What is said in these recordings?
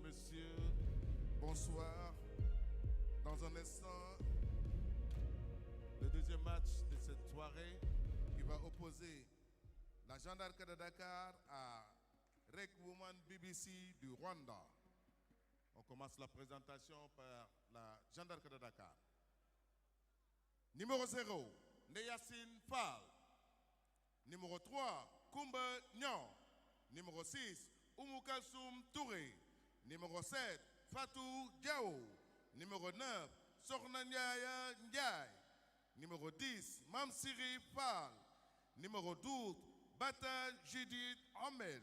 messieurs, bonsoir. Dans un instant, le deuxième match de cette soirée qui va opposer la Jeanne d'Arc de Dakar à REG Woman BBC du Rwanda. On commence la présentation par la Jeanne d'Arc de Dakar. Numéro 0, Neyacine Fall. Numéro 3, Koumba Nyon. Numéro 6, Oumou Kalsoum Touré. Numéro 7, Fatou Diao. Numéro 9, Sorna Ndiaye. Numéro 10, Mamsiri Fall. Numéro 12, Bata Judith Amel.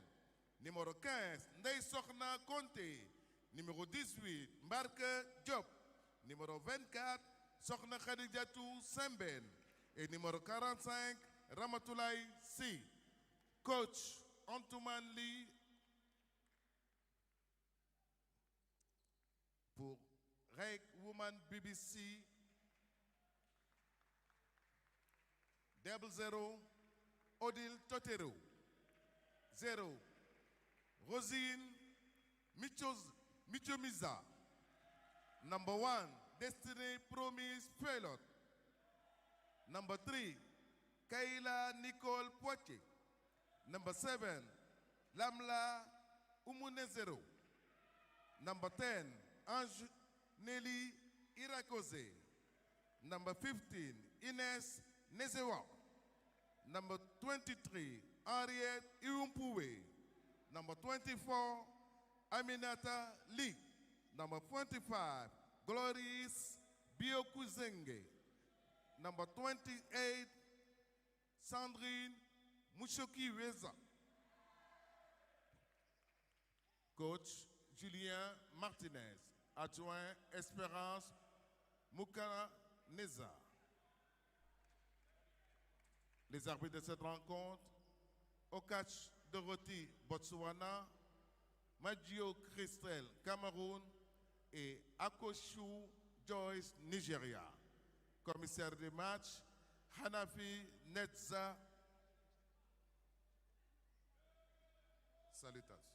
Numéro 15, Ndey Sorna Conté. Numéro 18, Mbarke Diop. Numéro 24, Sorna Khadijatou Semben. Et numéro 45, Ramatoulaye Si. Coach Antouman Lee pour REG Woman BBC. 00, Odile Totero. 0, Rosine Michomiza. Number 1, Destiny Promise Pilot. Number 3, Kayla Nicole Poitier. Number 7, Lamla Umunezero. Number 10, Ange Nelly Irakoze. Number 15, Ines Nezewa. Number 23, Henriette Iumpoué. Number 24, Aminata Lee. Number 25, Gloris Biokuzenge. Number 28, Sandrine Mouchoki Weza. Coach Julien Martinez. Adjoint Espérance Moukana Neza. Les arbitres de cette rencontre, au catch Dorothy Botswana, Maggio Christel Cameroun et Akoshu Joyce Nigeria. Commissaire des matchs, Hanafi Netza. Salutations.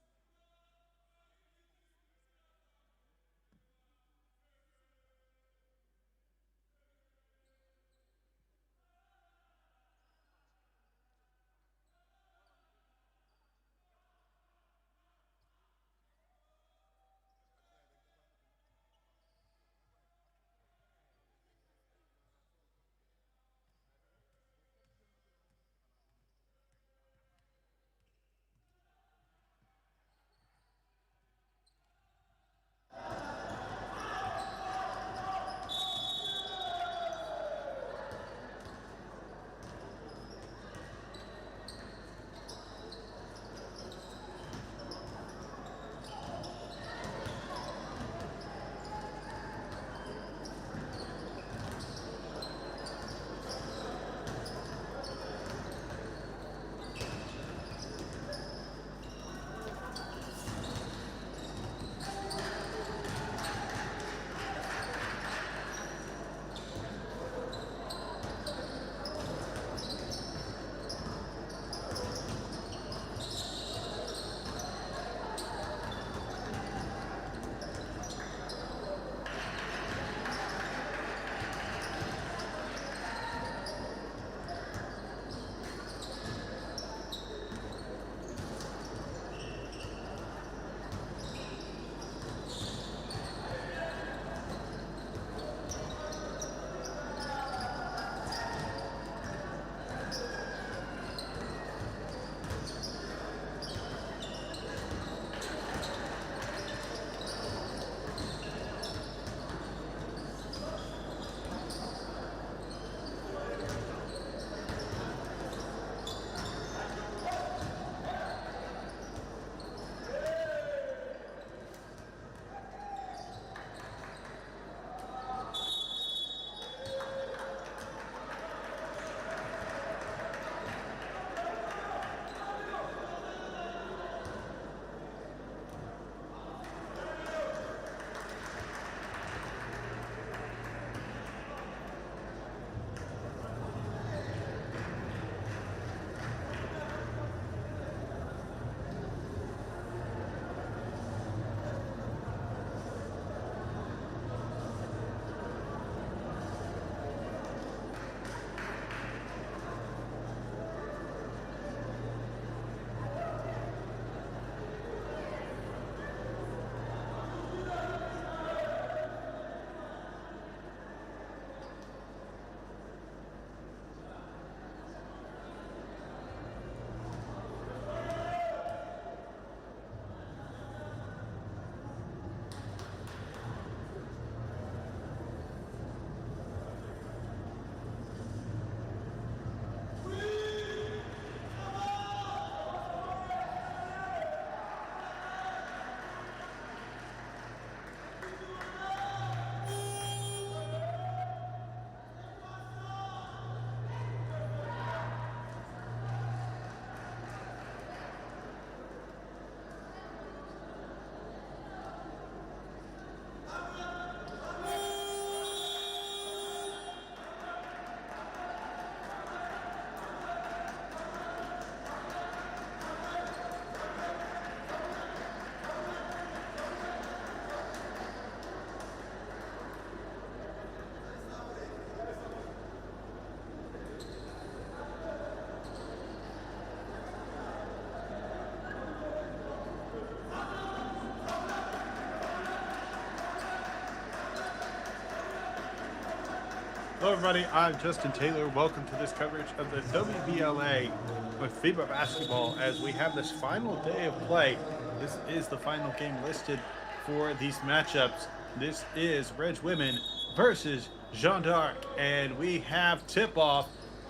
Hello everybody, I'm Justin Taylor. Welcome to this coverage of the WBLA with FIBA basketball as we have this final day of play. This is the final game listed for these matchups. This is REG Women versus Jeanne d'Arc, and we have tip-off.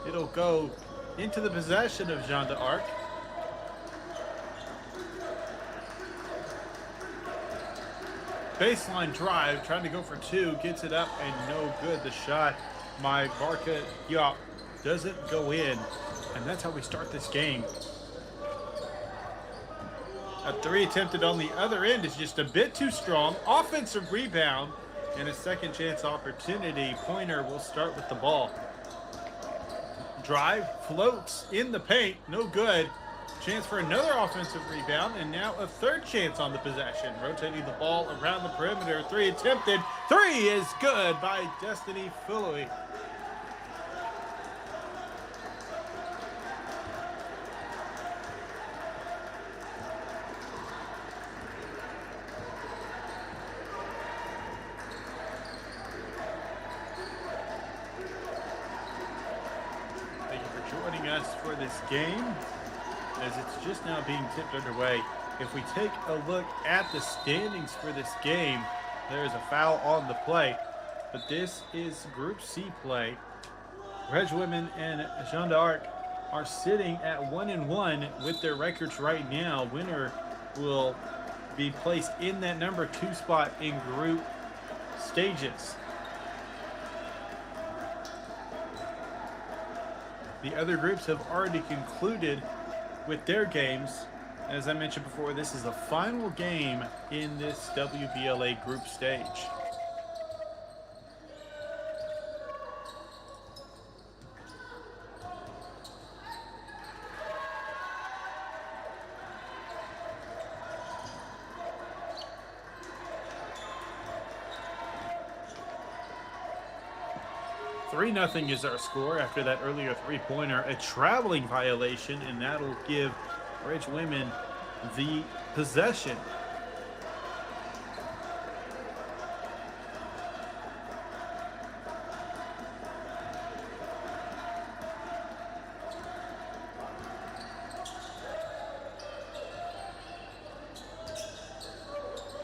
It'll go into the possession of Jeanne d'Arc. Baseline drive, trying to go for two, gets it up and no good. The shot by Barca Diop doesn't go in, and that's how we start this game. A three attempted on the other end is just a bit too strong. Offensive rebound and a second chance opportunity. Pointer will start with the ball. Drive, floats in the paint, no good. Chance for another offensive rebound, and now a third chance on the possession. Rotating the ball around the perimeter. Three attempted. Three is good by Destiny Filloy. Thank you for joining us for this game, as it's just now being tipped underway. If we take a look at the standings for this game, there is a foul on the play, but this is Group C play. REG Women and Jeanne d'Arc are sitting at 1-1 with their records right now. Winner will be placed in that number 2 spot in group stages. The other groups have already concluded with their games. As I mentioned before, this is the final game in this WBLA group stage. Nothing is our score after that earlier three-pointer. A traveling violation, and that'll give REG Women the possession.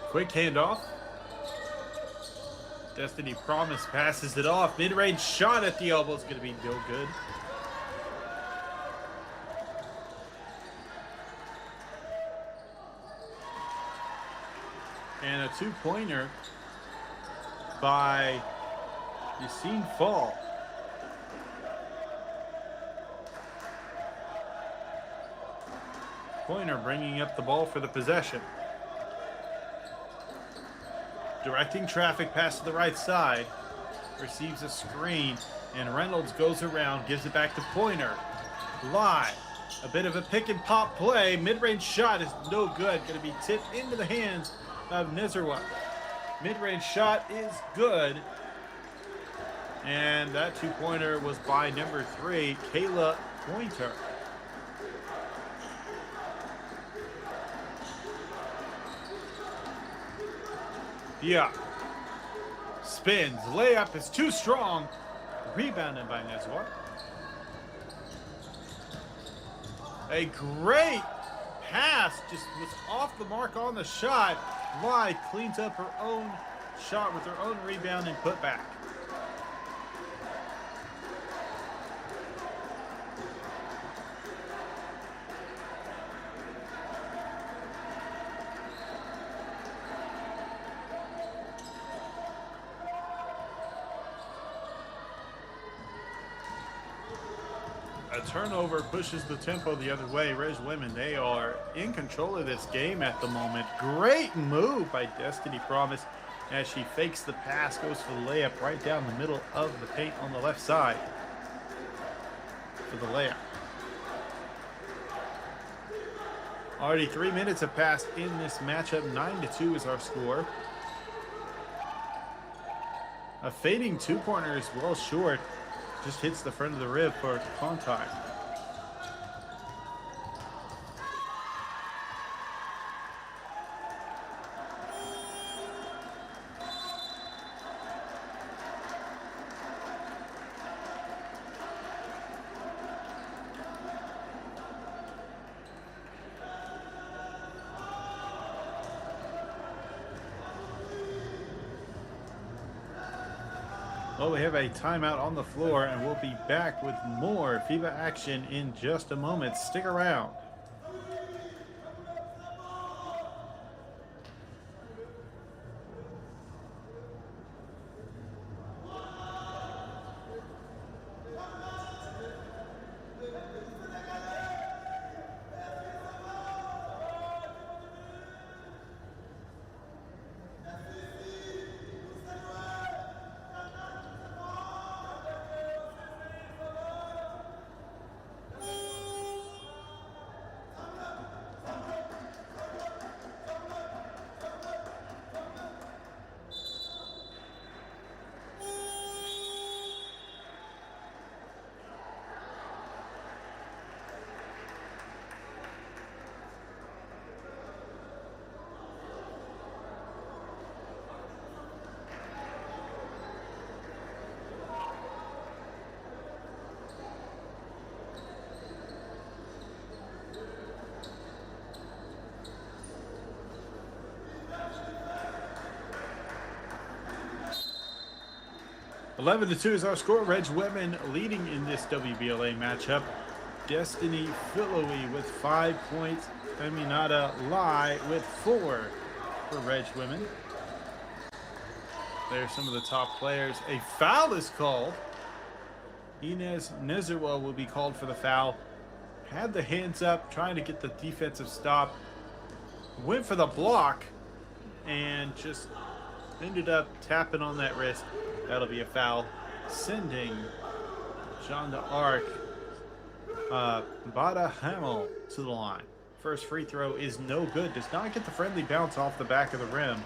Quick handoff. Destiny Promise passes it off. Mid-range shot at the elbow is going to be no good. And a two-pointer by Jeanne Fall. Pointer bringing up the ball for the possession. Directing traffic pass to the right side. Receives a screen, and Reynolds goes around, gives it back to Pointer. Live. A bit of a pick and pop play. Mid-range shot is no good. Going to be tipped into the hands of Nezerwa. Mid-range shot is good. And that two-pointer was by number 3, Kayla Pointer. Yeah. Spins. Layup is too strong. Rebounded by Nezwa. A great pass. Just was off the mark on the shot. Lai cleans up her own shot with her own rebound and put back. A turnover pushes the tempo the other way. REG Women, they are in control of this game at the moment. Great move by Destiny Promise as she fakes the pass, goes for the layup right down the middle of the paint on the left side for the layup. Already 3 minutes have passed in this matchup. 9-2 is our score. A fading two-pointer is well short. Just hits the front of the rib for contact. Well, we have a timeout on the floor, and we'll be back with more FIBA action in just a moment. Stick around. Eleven to 2 is our score. Reg women leading in this WBLA matchup. Destiny Philoe with 5 points. Eminata Lai with 4 for Reg women. There's some of the top players. A foul is called. Inez Nezerwa will be called for the foul. Had the hands up, trying to get the defensive stop. Went for the block and just ended up tapping on that wrist. That'll be a foul, sending Jeanne d'Arc Bada Hamel to the line. First free throw is no good. Does not get the friendly bounce off the back of the rim.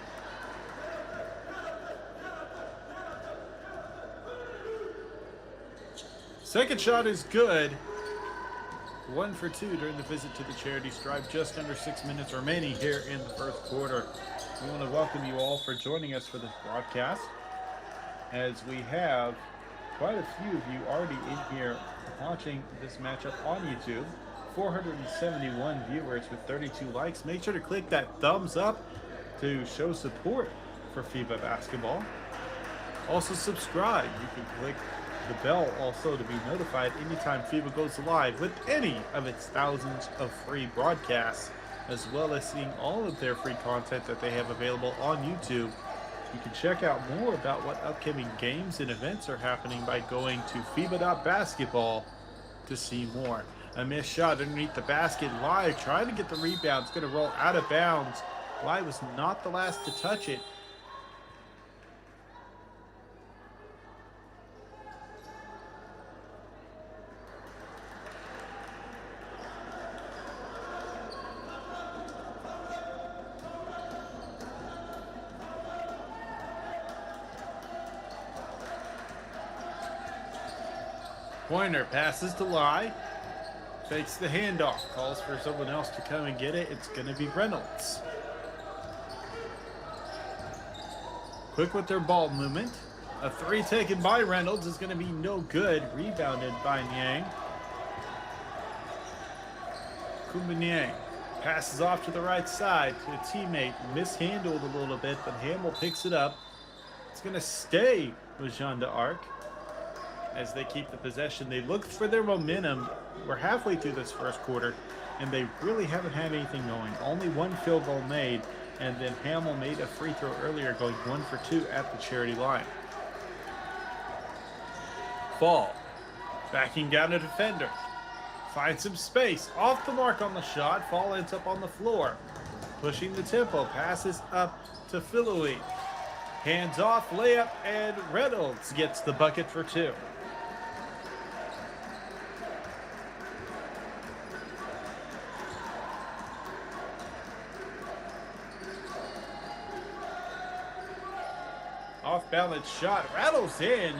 Second shot is good. 1 for 2 during the visit to the charity stripe. Just under 6 minutes remaining here in the first quarter. We want to welcome you all for joining us for this broadcast, as we have quite a few of you already in here watching this matchup on YouTube. 471 viewers with 32 likes. Make sure to click that thumbs up to show support for FIBA basketball. Also subscribe. You can click the bell also to be notified anytime FIBA goes live with any of its thousands of free broadcasts, as well as seeing all of their free content that they have available on YouTube. You can check out more about what upcoming games and events are happening by going to FIBA.basketball to see more. A missed shot underneath the basket. Lai trying to get the rebound. It's going to roll out of bounds. Lai was not the last to touch it. Pointer passes to Lai, fakes the handoff, calls for someone else to come and get it. It's going to be Reynolds. Quick with their ball movement. A three taken by Reynolds is going to be no good. Rebounded by Niang. Kumba Niang passes off to the right side to a teammate. Mishandled a little bit, but Hamill picks it up. It's going to stay with Jeanne d'Arc as they keep the possession. They look for their momentum. We're halfway through this first quarter, and they really haven't had anything going. Only one field goal made, and then Hamill made a free throw earlier, going 1 for 2 at the charity line. Fall, backing down a defender. Finds some space, off the mark on the shot. Fall ends up on the floor. Pushing the tempo, passes up to Philoe. Hands off, layup, and Reynolds gets the bucket for 2. Off balance shot, rattles in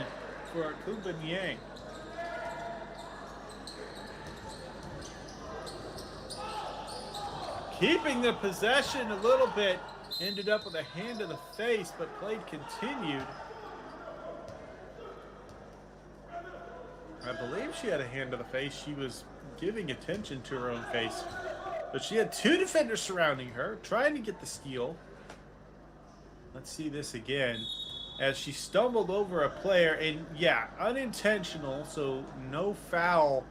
for Kumba Niang. Keeping the possession a little bit. Ended up with a hand to the face, but played continued. I believe she had a hand to the face. She was giving attention to her own face. But she had 2 defenders surrounding her, trying to get the steal. Let's see this again. as she stumbled over a player, and yeah, unintentional, so no foul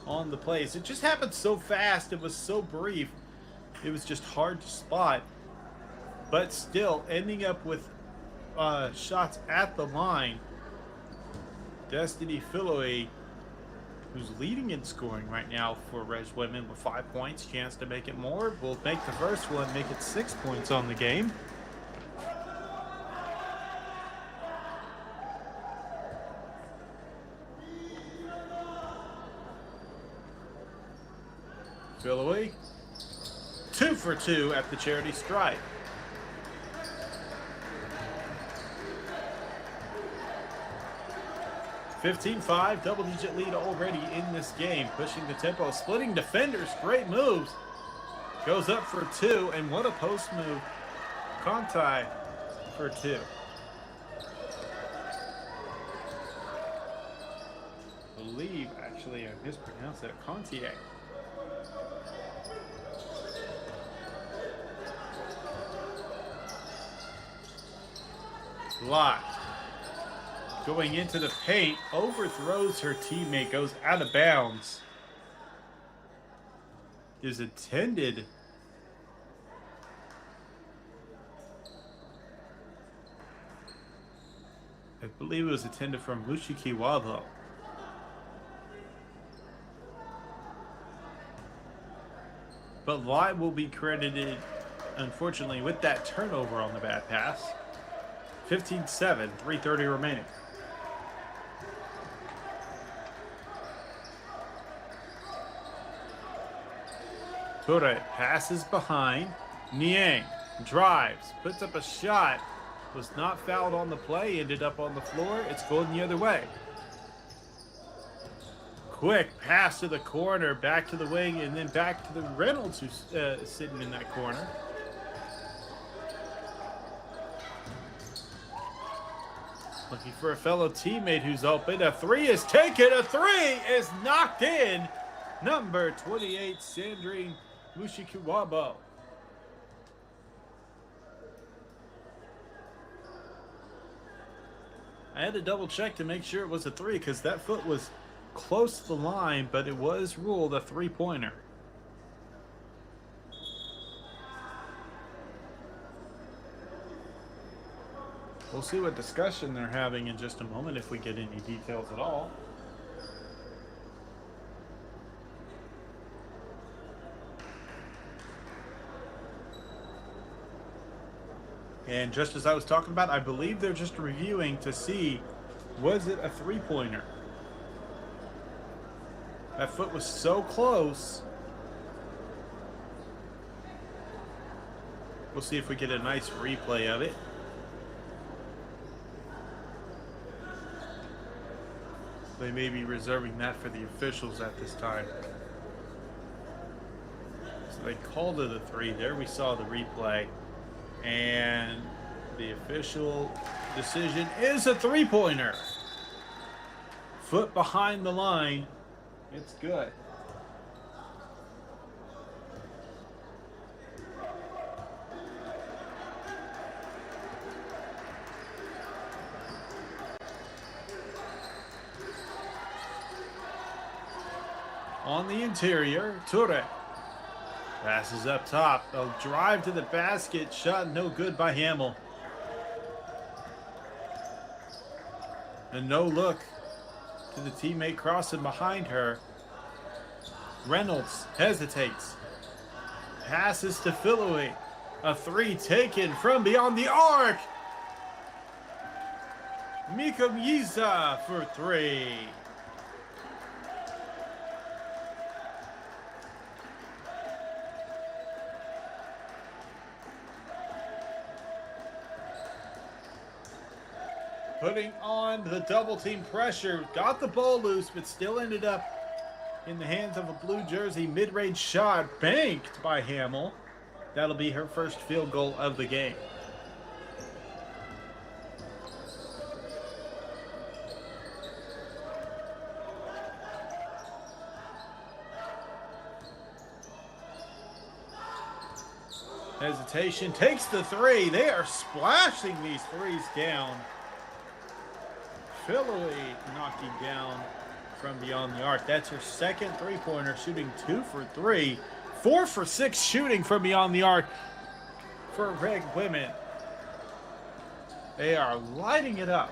on the plays. It just happened so fast. It was so brief. It was just hard to spot. But still, ending up with shots at the line. Destiny Philoe, who's leading in scoring right now for REG Women with 5 points, chance to make it more. Will make the first one, make it 6 points on the game. Philoe, 2 for 2 at the charity stripe. 15-5, double-digit lead already in this game. Pushing the tempo, splitting defenders, great moves. Goes up for 2, and what a post move. Conti for 2. I believe, actually, I mispronounced that. Contier. Locked. Going into the paint, overthrows her teammate, goes out of bounds. Is intended. I believe it was intended from Mushikiwabo. But Lai will be credited, unfortunately, with that turnover on the bad pass. 15-7, 3:30 remaining. Ture passes behind. Niang drives, puts up a shot. Was not fouled on the play, ended up on the floor. It's going the other way. Quick pass to the corner, back to the wing, and then back to the Reynolds who's sitting in that corner. Looking for a fellow teammate who's open. A 3 is taken. A 3 is knocked in. Number 28, Sandrine Mushikiwabo. I had to double check to make sure it was a 3 because that foot was close to the line, but it was ruled a 3-pointer. We'll see what discussion they're having in just a moment if we get any details at all. And just as I was talking about, I believe they're just reviewing to see, was it a 3-pointer? That foot was so close. We'll see if we get a nice replay of it. They may be reserving that for the officials at this time. So they called it a 3. There we saw the replay. And the official decision is a 3-pointer. Foot behind the line. It's good. On the interior, Ture passes up top. A drive to the basket. Shot no good by Hamill. A no look to the teammate crossing behind her. Reynolds hesitates. Passes to Philoe. A 3 taken from beyond the arc. Mika Miza for 3. Putting on the double team pressure. Got the ball loose, but still ended up in the hands of a blue jersey. Mid-range shot banked by Hamill. That'll be her first field goal of the game. Hesitation, takes the 3. They are splashing these 3s down. Philly knocking down from beyond the arc. That's her second three-pointer, shooting 2 for 3. 4 for 6 shooting from beyond the arc for REG women. They are lighting it up.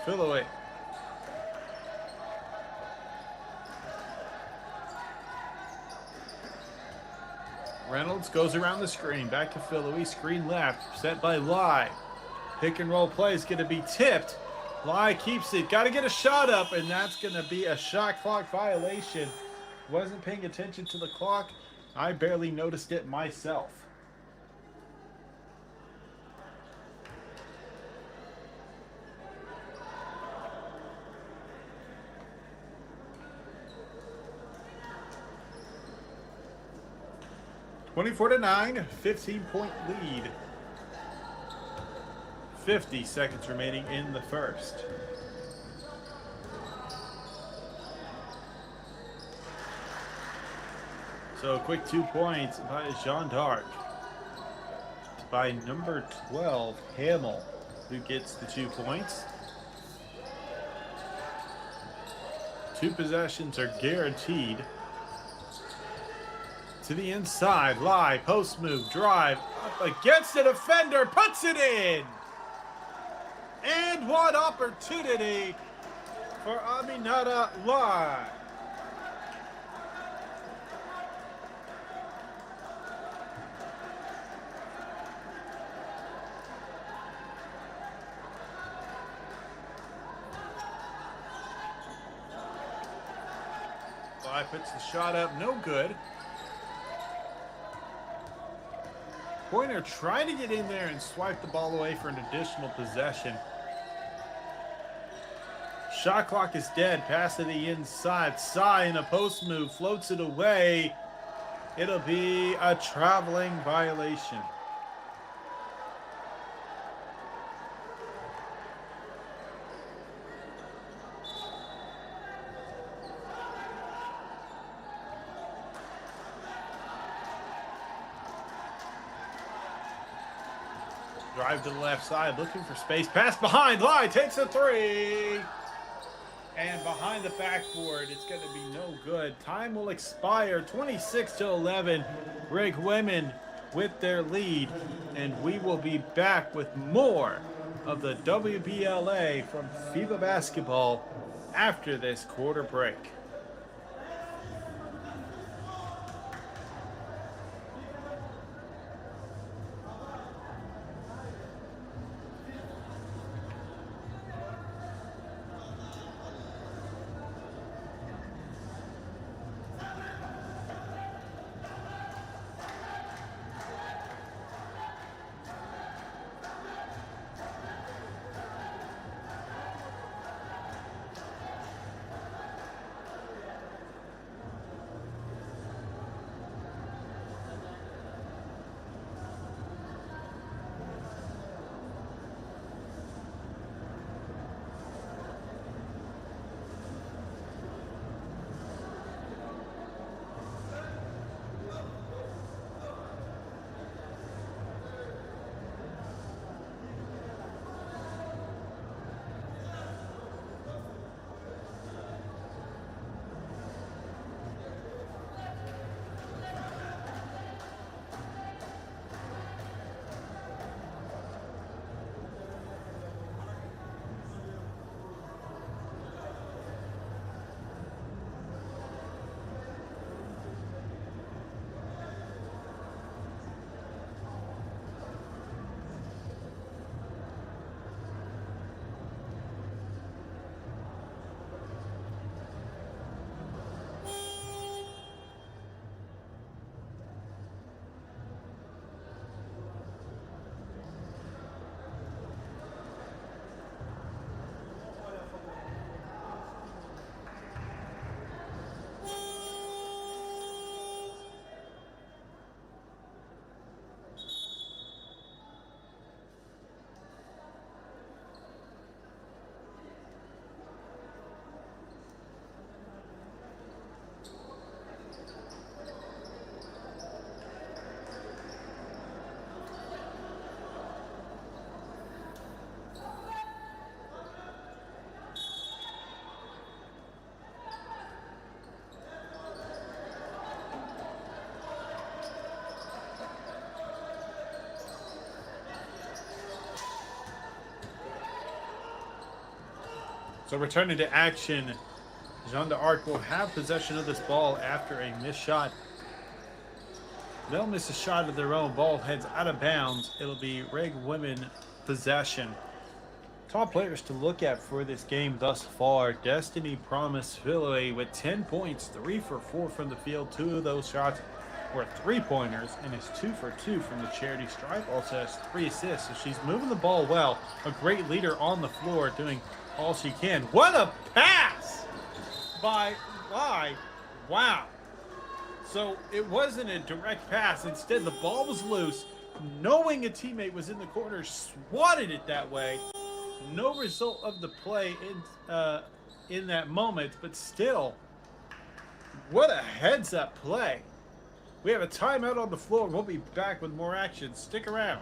Philly. Reynolds goes around the screen. Back to Philly. Screen left. Set by Lai. Pick and roll play is going to be tipped. Lai keeps it. Got to get a shot up, and that's going to be a shot clock violation. Wasn't paying attention to the clock. I barely noticed it myself. (24-9), 15-point lead. 50 seconds remaining in the first. So a quick 2 points by Jeanne d'Arc. By number 12, Hamill, who gets the 2 points. 2 possessions are guaranteed. To the inside, Lai, post move, drive, up against the defender, puts it in! And what opportunity for Aminata Lai. Lai puts the shot up, no good. Pointer trying to get in there and swipe the ball away for an additional possession. Shot clock is dead. Pass to the inside. Sai in a post move floats it away. It'll be a traveling violation. Drive to the left side, looking for space. Pass behind. Lai takes a 3. And behind the backboard, it's going to be no good. Time will expire. 26-11. REG women with their lead. And we will be back with more of the WBLA from FIBA basketball after this quarter break. So returning to action, Jeanne d'Arc will have possession of this ball after a missed shot. They'll miss a shot of their own. Ball heads out of bounds. It'll be REG women possession. Top players to look at for this game thus far. Destiny Promise Philly with 10 points, 3 for 4 from the field. 2 of those shots were 3-pointers and is 2 for 2 from the charity stripe. Also has 3 assists, so she's moving the ball well. A great leader on the floor, doing all she can. What a pass by wow. So it wasn't a direct pass. Instead, the ball was loose. Knowing a teammate was in the corner, swatted it that way. No result of the play in that moment, but still, what a heads-up play. We have a timeout on the floor. We'll be back with more action. Stick around.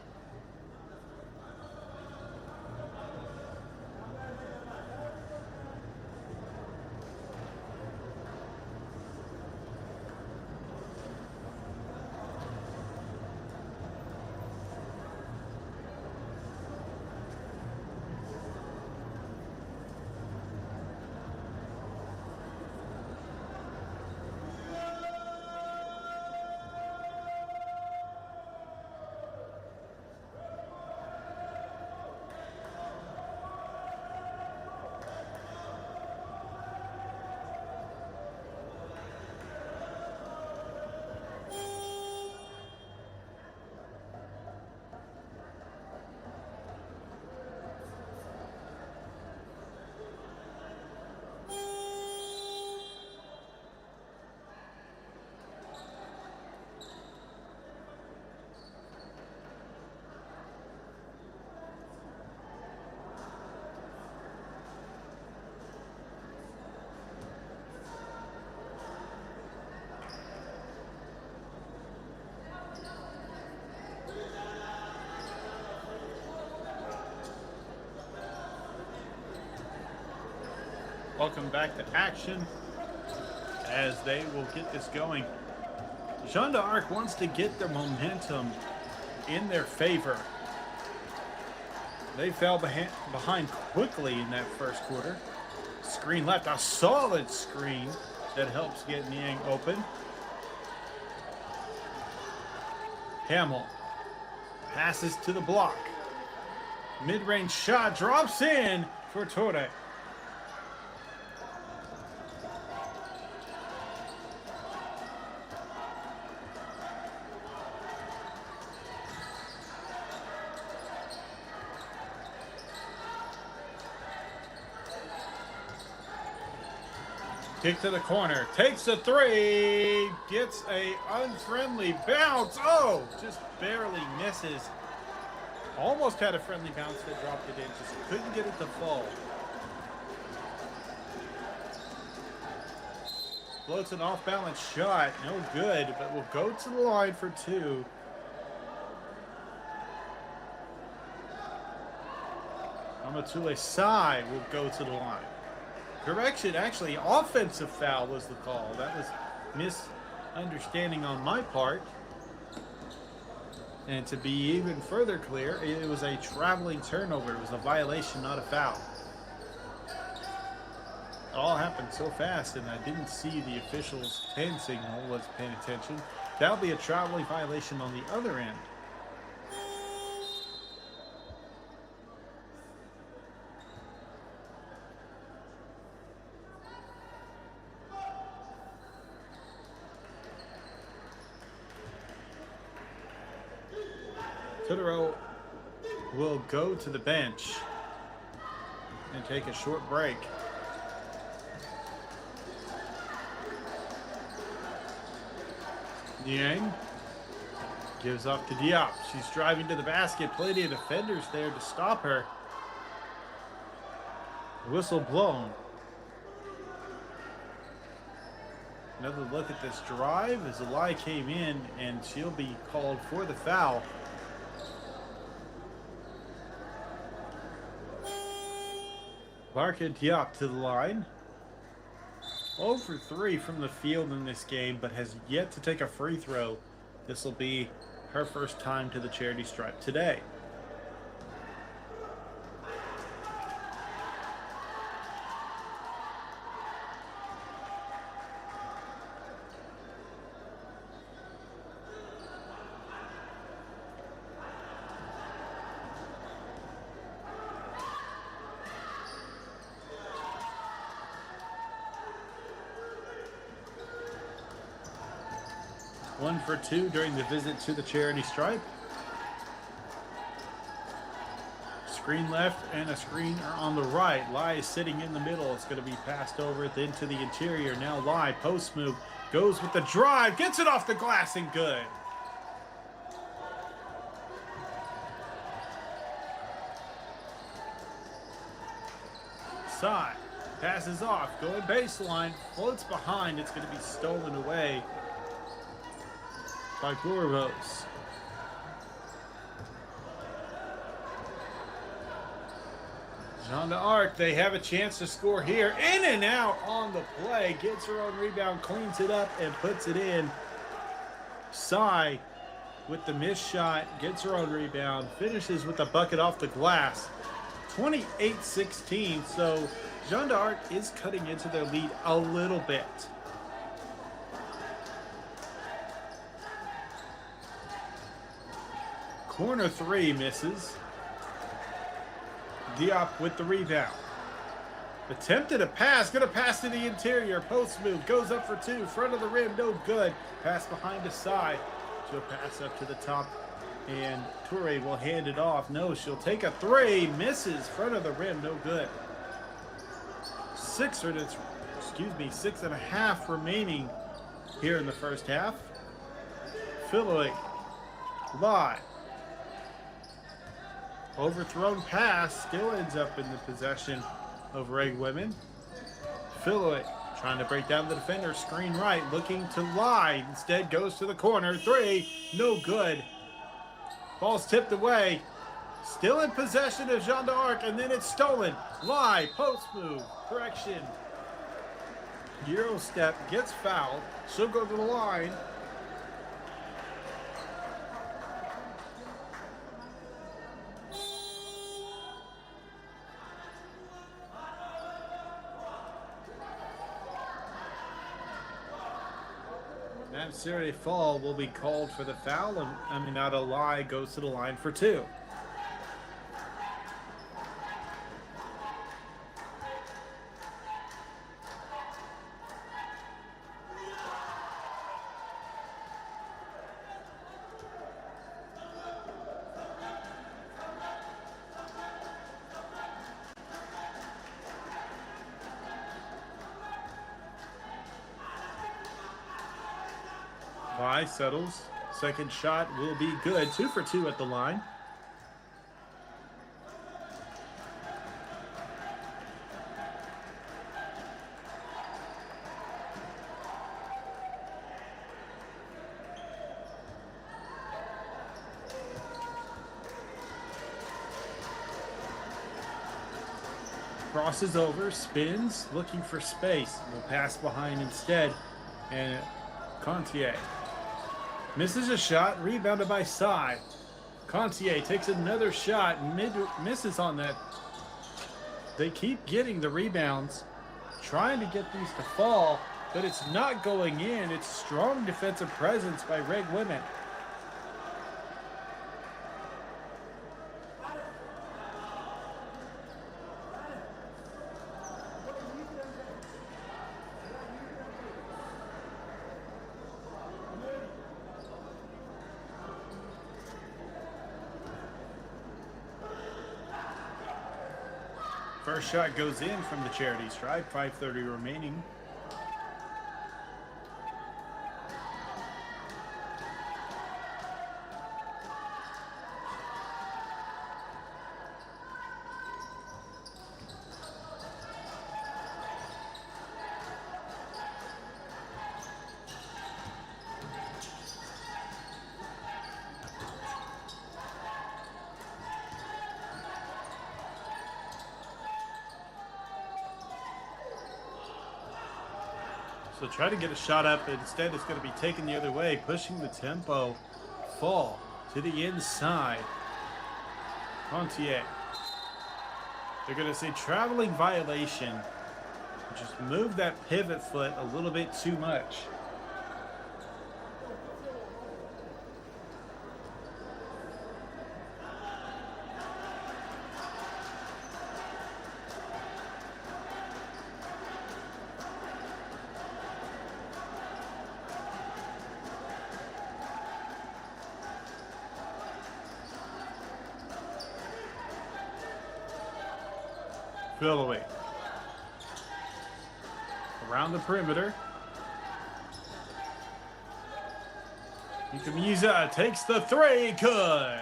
Welcome back to action as they will get this going. Jeanne d'Arc wants to get their momentum in their favor. They fell behind quickly in that first quarter. Screen left, a solid screen that helps get Niang open. Hamill passes to the block. Mid-range shot drops in for Torre. Kick to the corner, takes a 3, gets a unfriendly bounce. Oh, just barely misses. Almost had a friendly bounce that dropped it in, just couldn't get it to fall. Floats an off-balance shot, no good, but will go to the line for 2. Amatule Sai will go to the line. Correction, actually, offensive foul was the call. That was misunderstanding on my part. And to be even further clear, it was a traveling turnover. It was a violation, not a foul. It all happened so fast, and I didn't see the official's hand signal. Wasn't paying attention. That'll be a traveling violation on the other end. Totoro will go to the bench and take a short break. Niang gives off to Diop. She's driving to the basket. Plenty of defenders there to stop her. Whistle blown. Another look at this drive as Eli came in, and she'll be called for the foul. Barca Diop to the line. 0 for 3 from the field in this game, but has yet to take a free throw. This will be her first time to the charity stripe today. 1 for 2 during the visit to the charity stripe. Screen left and a screen on the right. Lai is sitting in the middle. It's going to be passed over then to the interior. Now Lai, post move, goes with the drive, gets it off the glass and good. Side passes off, going baseline, floats behind. It's going to be stolen away by Gouravos. Jeanne d'Arc, they have a chance to score here. In and out on the play. Gets her own rebound, cleans it up, and puts it in. Sai with the missed shot, gets her own rebound, finishes with a bucket off the glass. 28-16, so Jeanne d'Arc is cutting into their lead a little bit. Corner three misses. Diop with the rebound. Attempted a pass, gonna pass to the interior. Post move, goes up for two. Front of the rim, no good. Pass behind to side. She'll pass up to the top, and Toure will hand it off. No, she'll take a three. Misses, front of the rim, no good. 6.5 remaining here in the first half. Philly, Lai. Overthrown pass, still ends up in the possession of REG women. Philly trying to break down the defender, screen right, looking to Lai. Instead goes to the corner, three, no good. Ball's tipped away. Still in possession of Jeanne d'Arc, and then it's stolen. Lai, post move, correction. Euro step, gets fouled. She'll go to the line. Serie Fall will be called for the foul, and Aminata Lai goes to the line for two. Lai settles. Second shot will be good. 2 for 2 at the line. Crosses over, spins, looking for space. Will pass behind instead. And Contier misses a shot, rebounded by Sai. Contier takes another shot, misses on that. They keep getting the rebounds, trying to get these to fall, but it's not going in. It's strong defensive presence by REG women. First shot goes in from the charity stripe, 5:30 remaining. So try to get a shot up, but instead it's going to be taken the other way, pushing the tempo. Fall to the inside. Contier. They're going to say traveling violation. Just move that pivot foot a little bit too much. Philly. Around the perimeter. Nikamiza takes the three. Good.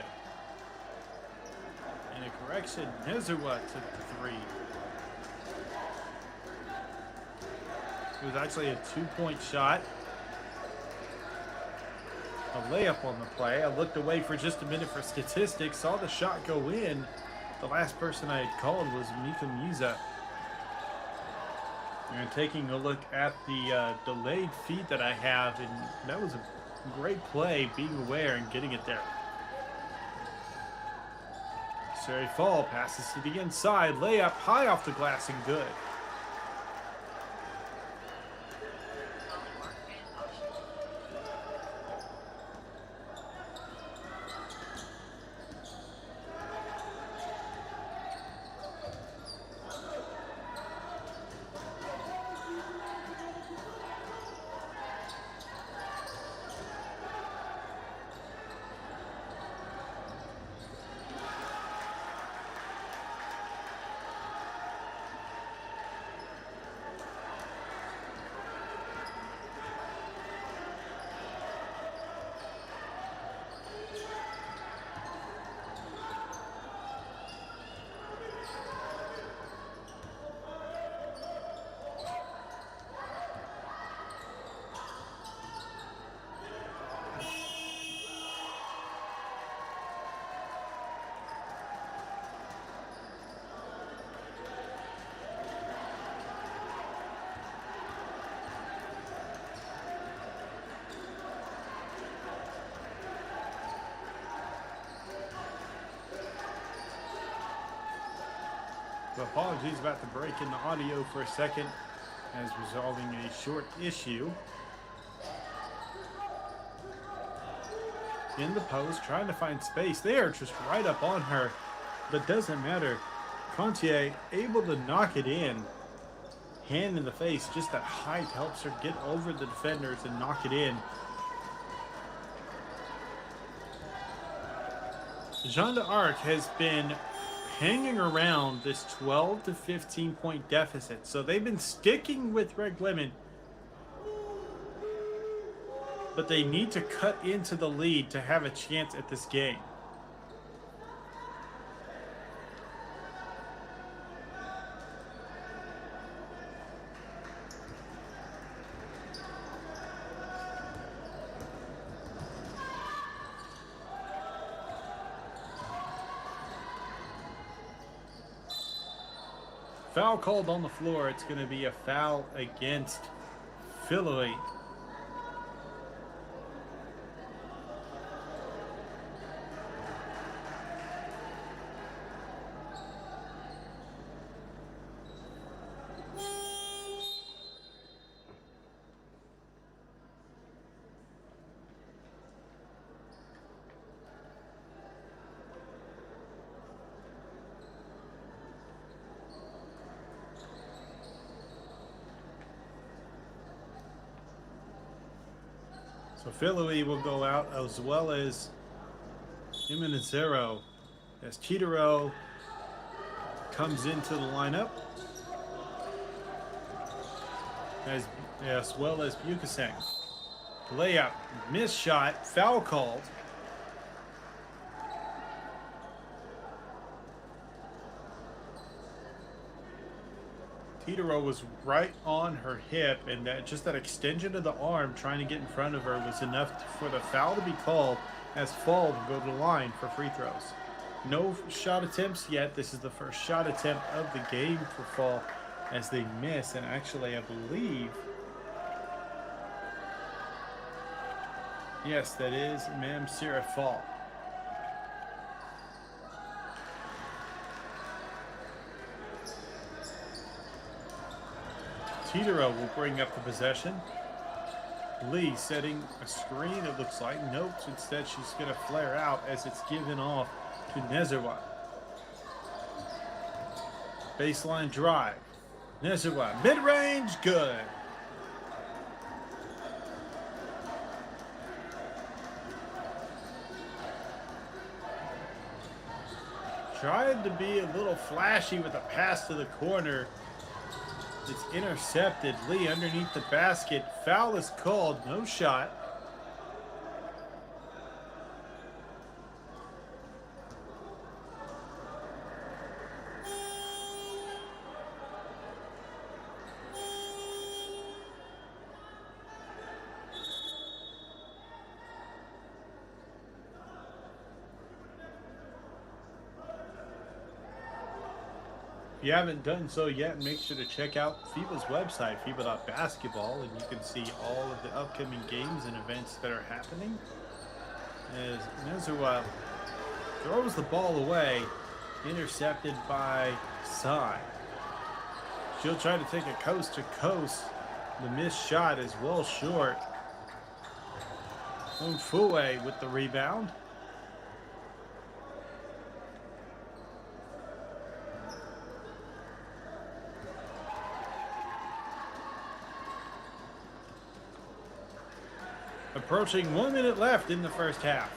And a correction. Nezerwa took the three. It was actually a 2-point shot. A layup on the play. I looked away for just a minute for statistics. Saw the shot go in. The last person I had called was Nikamiza. And taking a look at the delayed feed that I have, and that was a great play, being aware and getting it there. Sari Fall passes to the inside, layup high off the glass and good. So apologies about the break in the audio for a second, as resolving a short issue. In the post, trying to find space. They are just right up on her, but doesn't matter. Contier able to knock it in. Hand in the face, just that height helps her get over the defenders and knock it in. Jeanne d'Arc has been hanging around this 12 to 15 point deficit. So they've been sticking with Red Women, but they need to cut into the lead to have a chance at this game. Foul called on the floor. It's going to be a foul against Philly. So Philly will go out, as well as Imanizero, as Chitaro comes into the lineup, as well as Bukaseng. Layup, missed shot, foul called. Chitaro was right on her hip, and that extension of the arm trying to get in front of her was enough for the foul to be called, as Fall will go to the line for free throws. No shot attempts yet. This is the first shot attempt of the game for Fall, as they miss, and actually I believe, yes, that is Ma'am Sarah Fall. Chitaro will bring up the possession. Lee setting a screen, it looks like. Nope, instead she's going to flare out as it's given off to Nezerwa. Baseline drive. Nezerwa, mid-range, good. Tried to be a little flashy with a pass to the corner. It's intercepted. Lee underneath the basket. Foul is called. No shot. If you haven't done so yet, make sure to check out FIBA's website, FIBA.basketball, and you can see all of the upcoming games and events that are happening. As Nezua throws the ball away, intercepted by Sai. She'll try to take a coast to coast. The missed shot is well short. Mfue with the rebound. Approaching 1 minute left in the first half.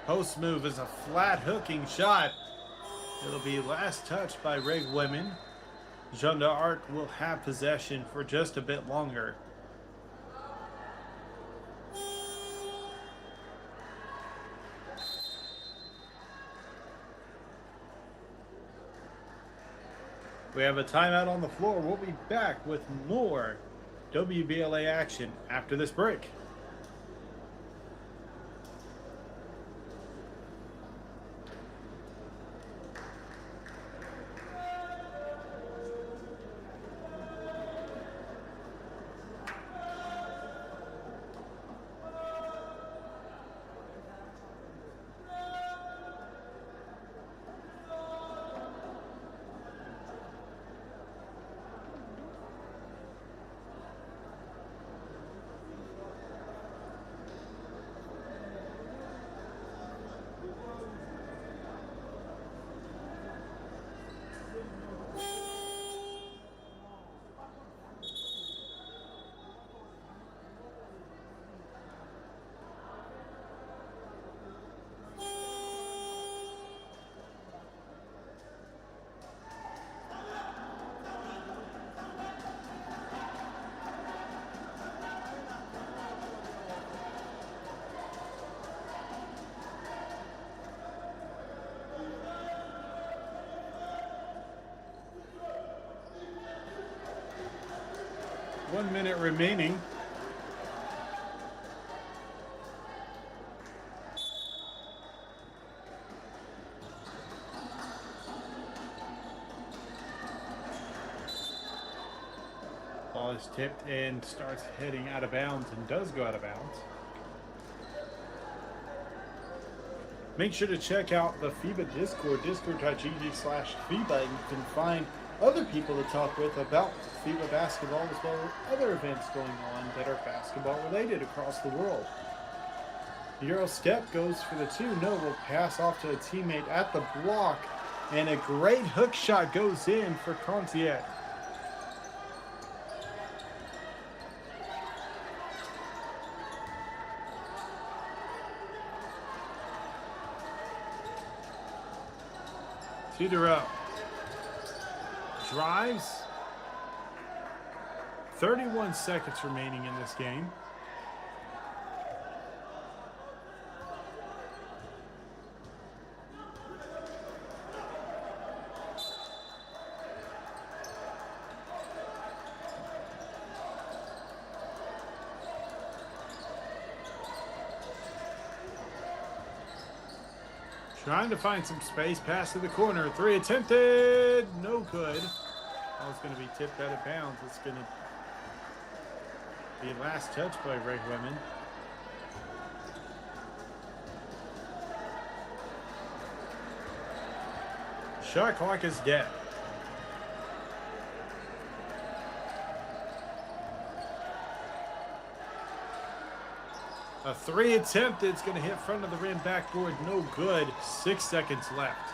Post move is a flat hooking shot. It'll be last touched by REG women. Jeanne d'Arc will have possession for just a bit longer. We have a timeout on the floor. We'll be back with more WBLA action after this break. One minute remaining. Ball is tipped and starts heading out of bounds and does go out of bounds. Make sure to check out the FIBA Discord, discord.gg/FIBA, and you can find other people to talk with about FIBA basketball as well as other events going on that are basketball related across the world. The Euro step goes for the 2. No, will pass off to a teammate at the block, and a great hook shot goes in for Contier. Tudor drives. 31 seconds remaining in this game. Trying to find some space, pass to the corner, 3 attempted, no good. Oh, it's going to be tipped out of bounds. It's going to be last touch by REG women. Shot clock is dead. A 3 attempted. It's going to hit front of the rim, backboard, no good. 6 seconds left.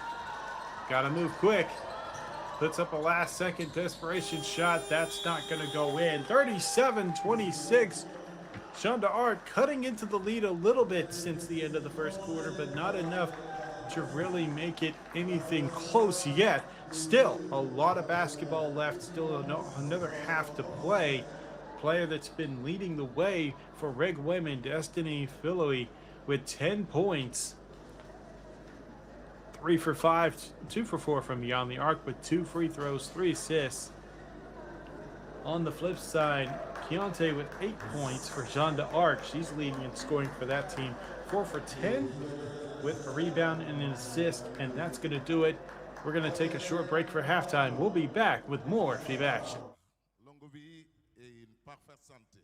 Got to move quick. Puts up a last second desperation shot. That's not going to go in. 37-26. Jeanne d'Arc cutting into the lead a little bit since the end of the first quarter, but not enough to really make it anything close yet. Still, a lot of basketball left. Still another half to play. Player that's been leading the way for REG Women, Destiny Philoe, with 10 points. 3 for 5, 2 for 4 from beyond the arc with 2 free throws, 3 assists. On the flip side, Keontae with 8 points for Jeanne d'Arc. She's leading in scoring for that team. 4 for 10 with a rebound and an assist, and that's going to do it. We're going to take a short break for halftime. We'll be back with more FIBA action. Longue vie et une parfaite santé.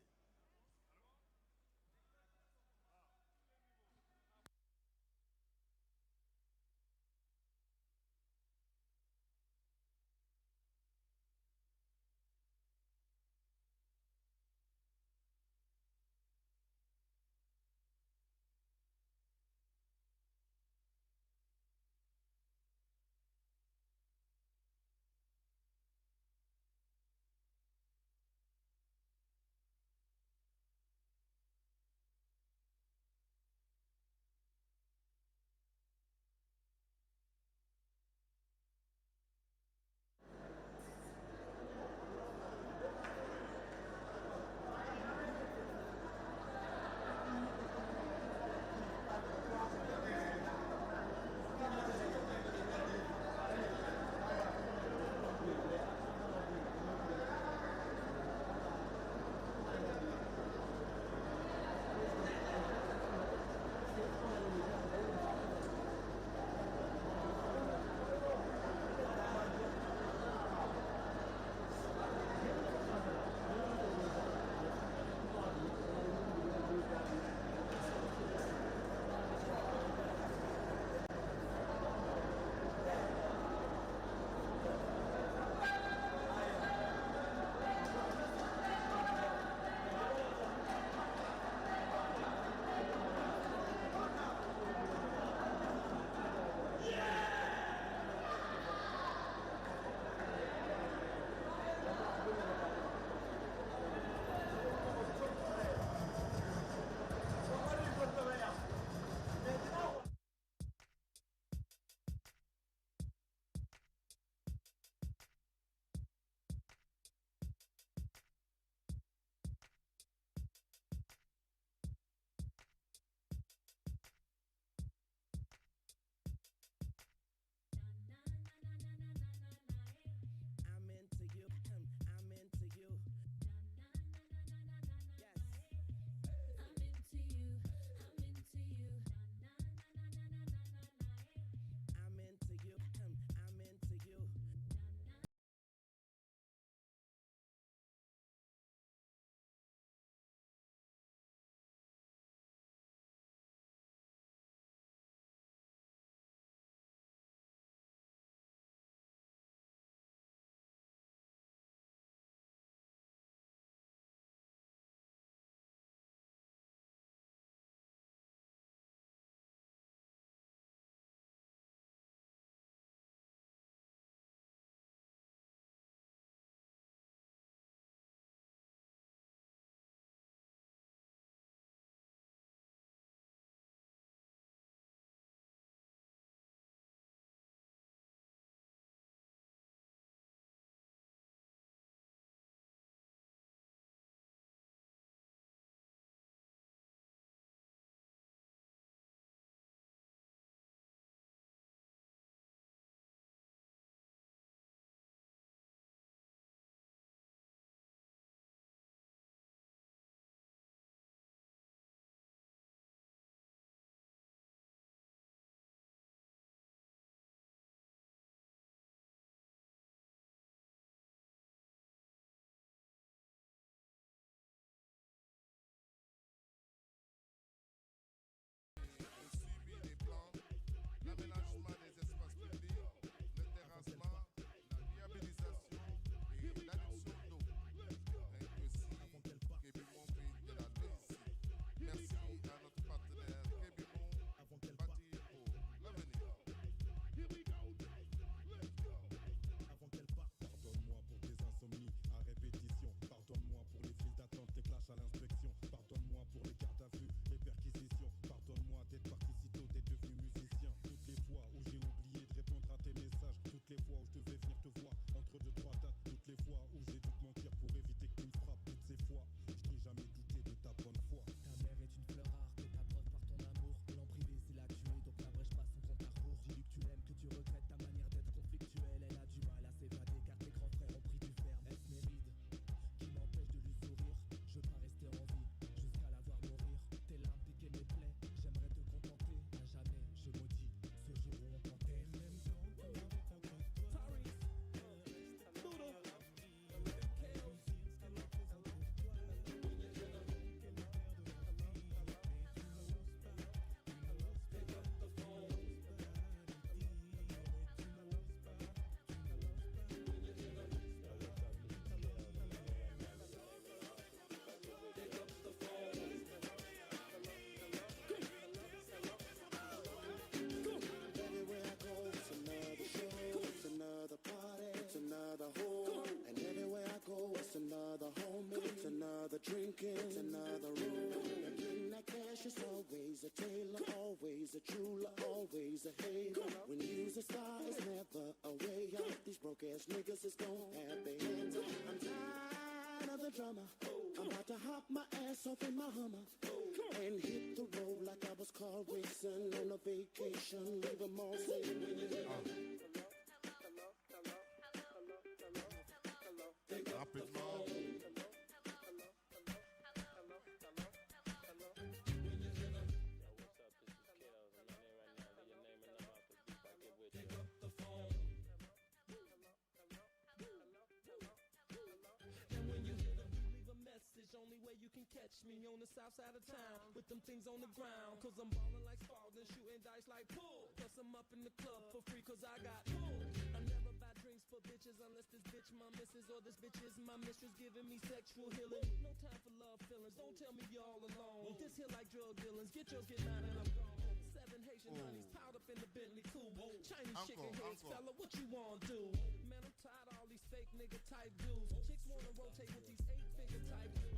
another drinking, it's another room. Getting that cash is always a tailor, always a jeweler, always a hater. When you's a star, it's never a way out. These broke ass niggas is gon' have their hands out. I'm tired of the drama. I'm about to hop my ass off in my Hummer and hit the road like I was Carl Wilson on a vacation. Leave them all saying when you get Rapidement. Only way you can catch me on the south side of town with them things on the ground, cause I'm ballin' like Spalding, shooting dice like pool. Plus I'm up in the club for free cause I got pull. I never buy drinks for bitches unless this bitch my missus or this bitch is my mistress giving me sexual healing. No time for love feelings, don't tell me you're all alone. This here like drug dealings, get yours, get mine and I'm gone. 7 Haitian honeys piled up in the Bentley coupe. Chinese chicken heads, fella, what you wanna do? Man, I'm tired of all these fake nigga type dudes. Chicks wanna rotate with these 8-figure type dudes.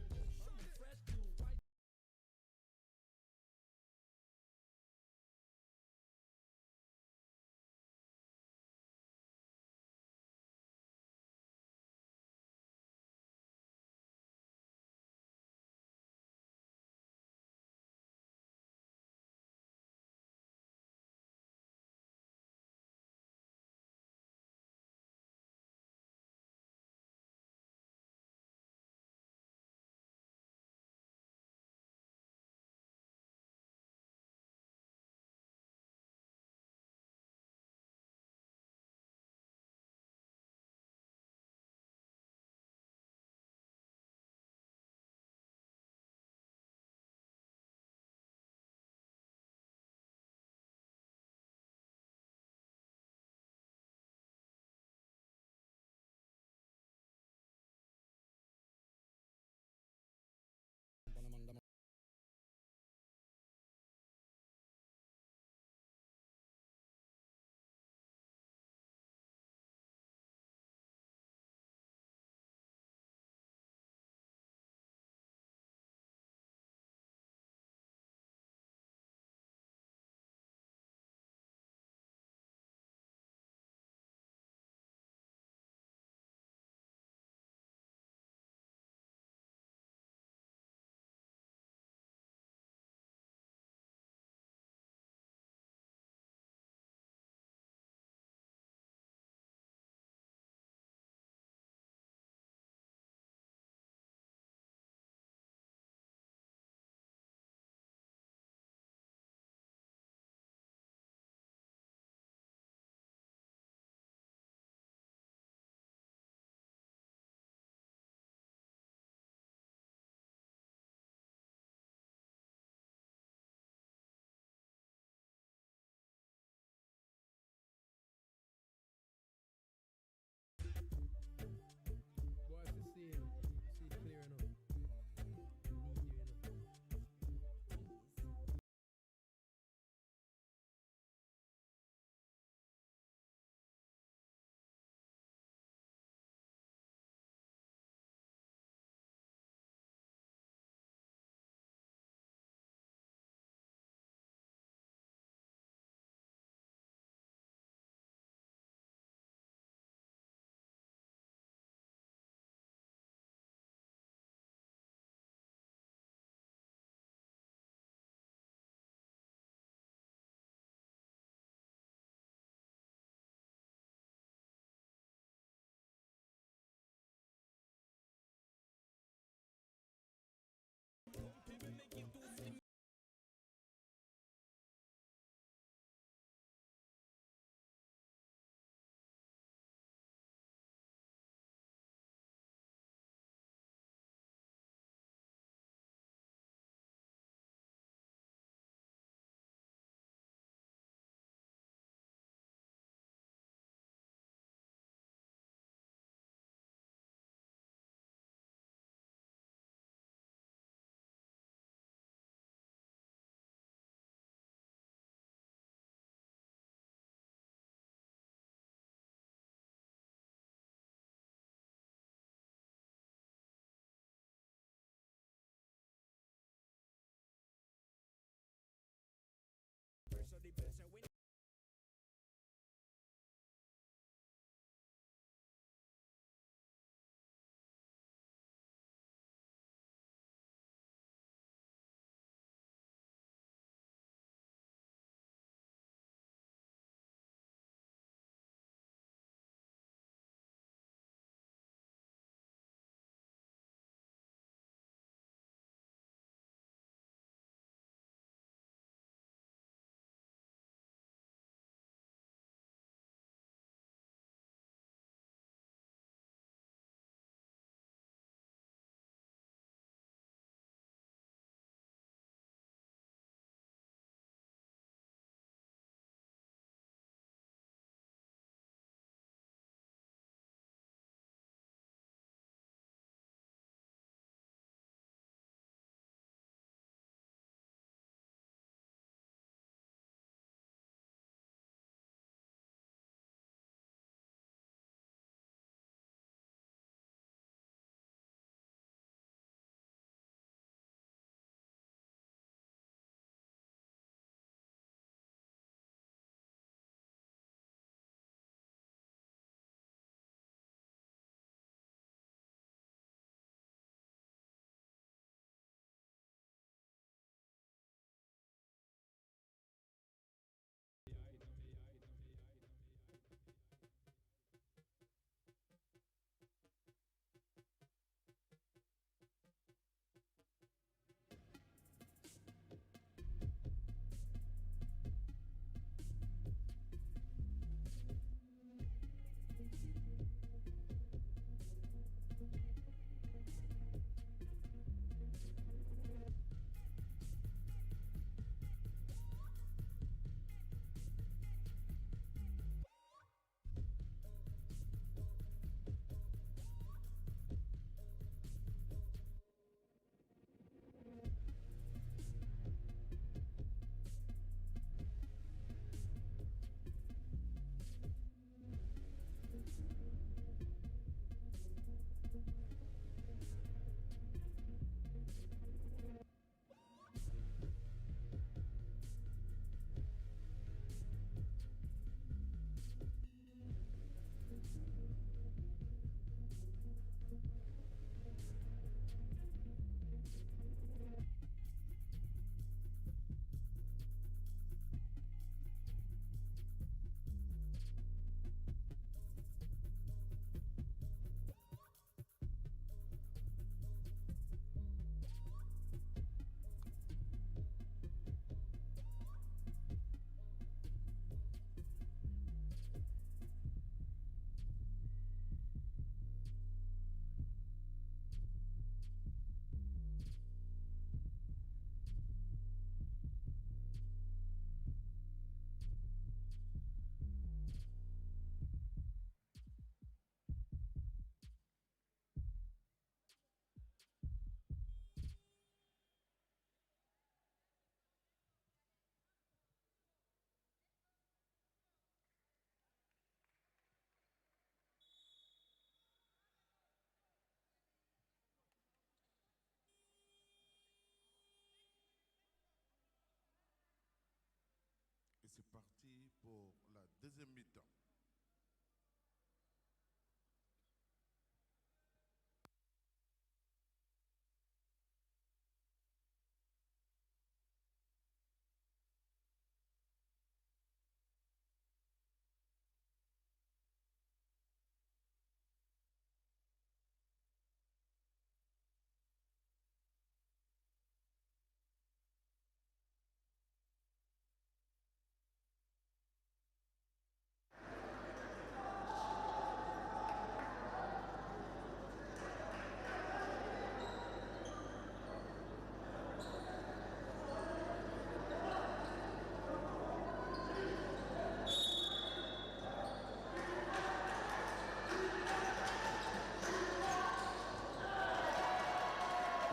pour la deuxième mi-temps.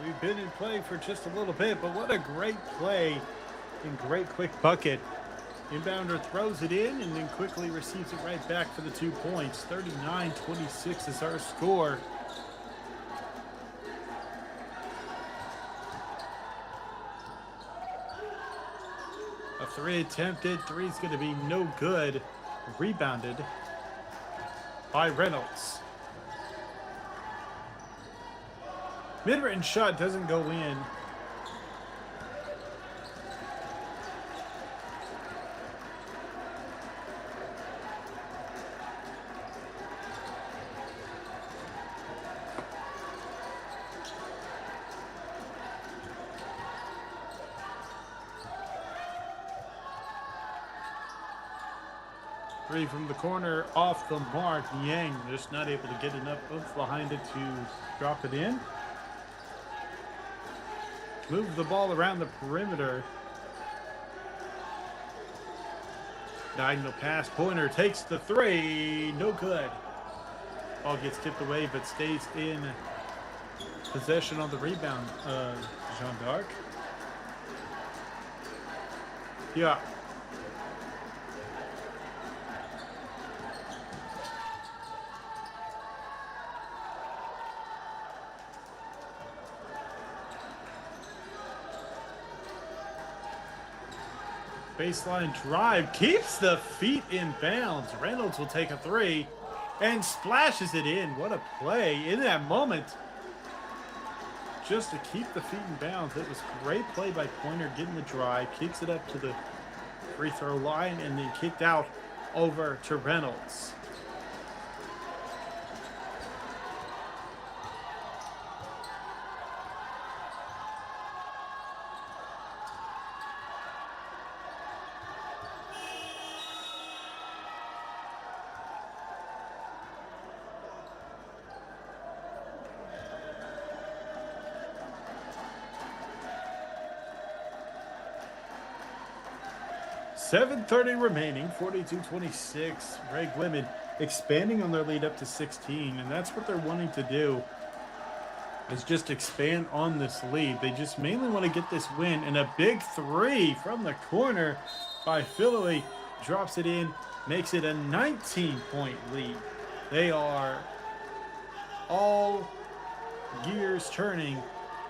We've been in play for just a little bit, but what a great play and great quick bucket. Inbounder throws it in and then quickly receives it right back for the 2 points. 39-26 is our score. A three attempted. Three's going to be no good. Rebounded by Reynolds. Mid-range shot doesn't go in. Three from the corner, off the mark. Yang just not able to get enough oomph behind it to drop it in. Move the ball around the perimeter. Diagonal pass. Pointer takes the three. No good. Ball gets tipped away, but stays in possession on the rebound. Jeanne d'Arc. Yeah. Baseline drive keeps the feet in bounds. Reynolds will take a three and splashes it in. What a play in that moment. Just to keep the feet in bounds. It was great play by Pointer getting the drive. Kicks it up to the free throw line and then kicked out over to Reynolds. .7:30 remaining, 42-26. REG women expanding on their lead up to 16, and that's what they're wanting to do, is just expand on this lead. They just mainly want to get this win, and a big three from the corner by Philly drops it in, makes it a 19-point lead. They are all gears turning.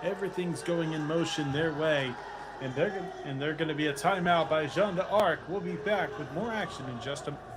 Everything's going in motion their way. And they're going to be a timeout by Jeanne d'Arc. We'll be back with more action in just a moment.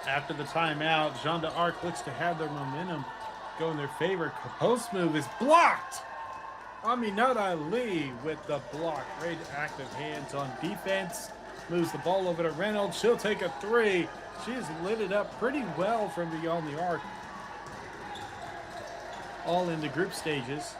After the timeout, Jeanne d'Arc looks to have their momentum go in their favor. Post move is blocked. Aminat Ali with the block. Great active hands on defense. Moves the ball over to Reynolds. She'll take a three. She's lit it up pretty well from beyond the arc. All in the group stages.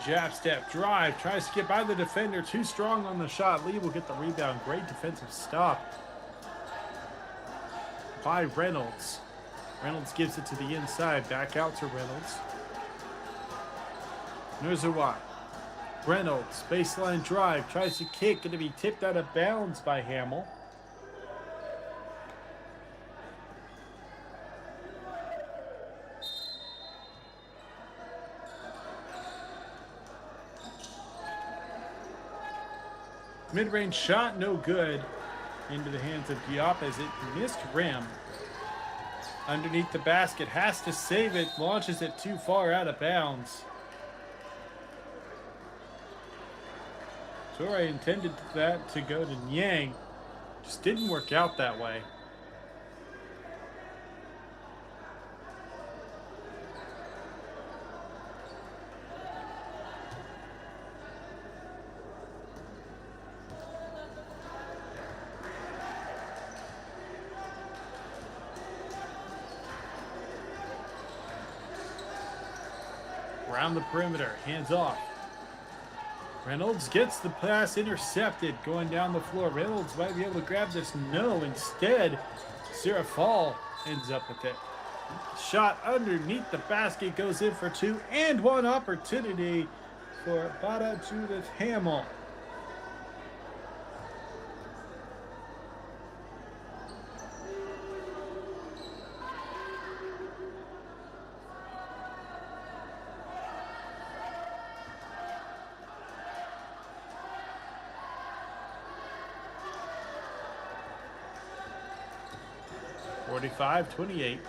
Jab step, drive, tries to get by the defender, too strong on the shot. Lee will get the rebound. Great defensive stop by Reynolds. Reynolds gives it to the inside, back out to Reynolds. Nurzawa. Reynolds, baseline drive, tries to kick, going to be tipped out of bounds by Hamill. Mid-range shot, no good. Into the hands of Diop as it missed rim. Underneath the basket, has to save it. Launches it too far out of bounds. Torre intended that to go to Yang. Just didn't work out that way. Around the perimeter, hands off. Reynolds gets the pass intercepted going down the floor. Reynolds might be able to grab this. No, instead, Sarah Fall ends up with it. Shot underneath the basket goes in for two, and one opportunity for Bada Judith Hamill. Forty-five, 28.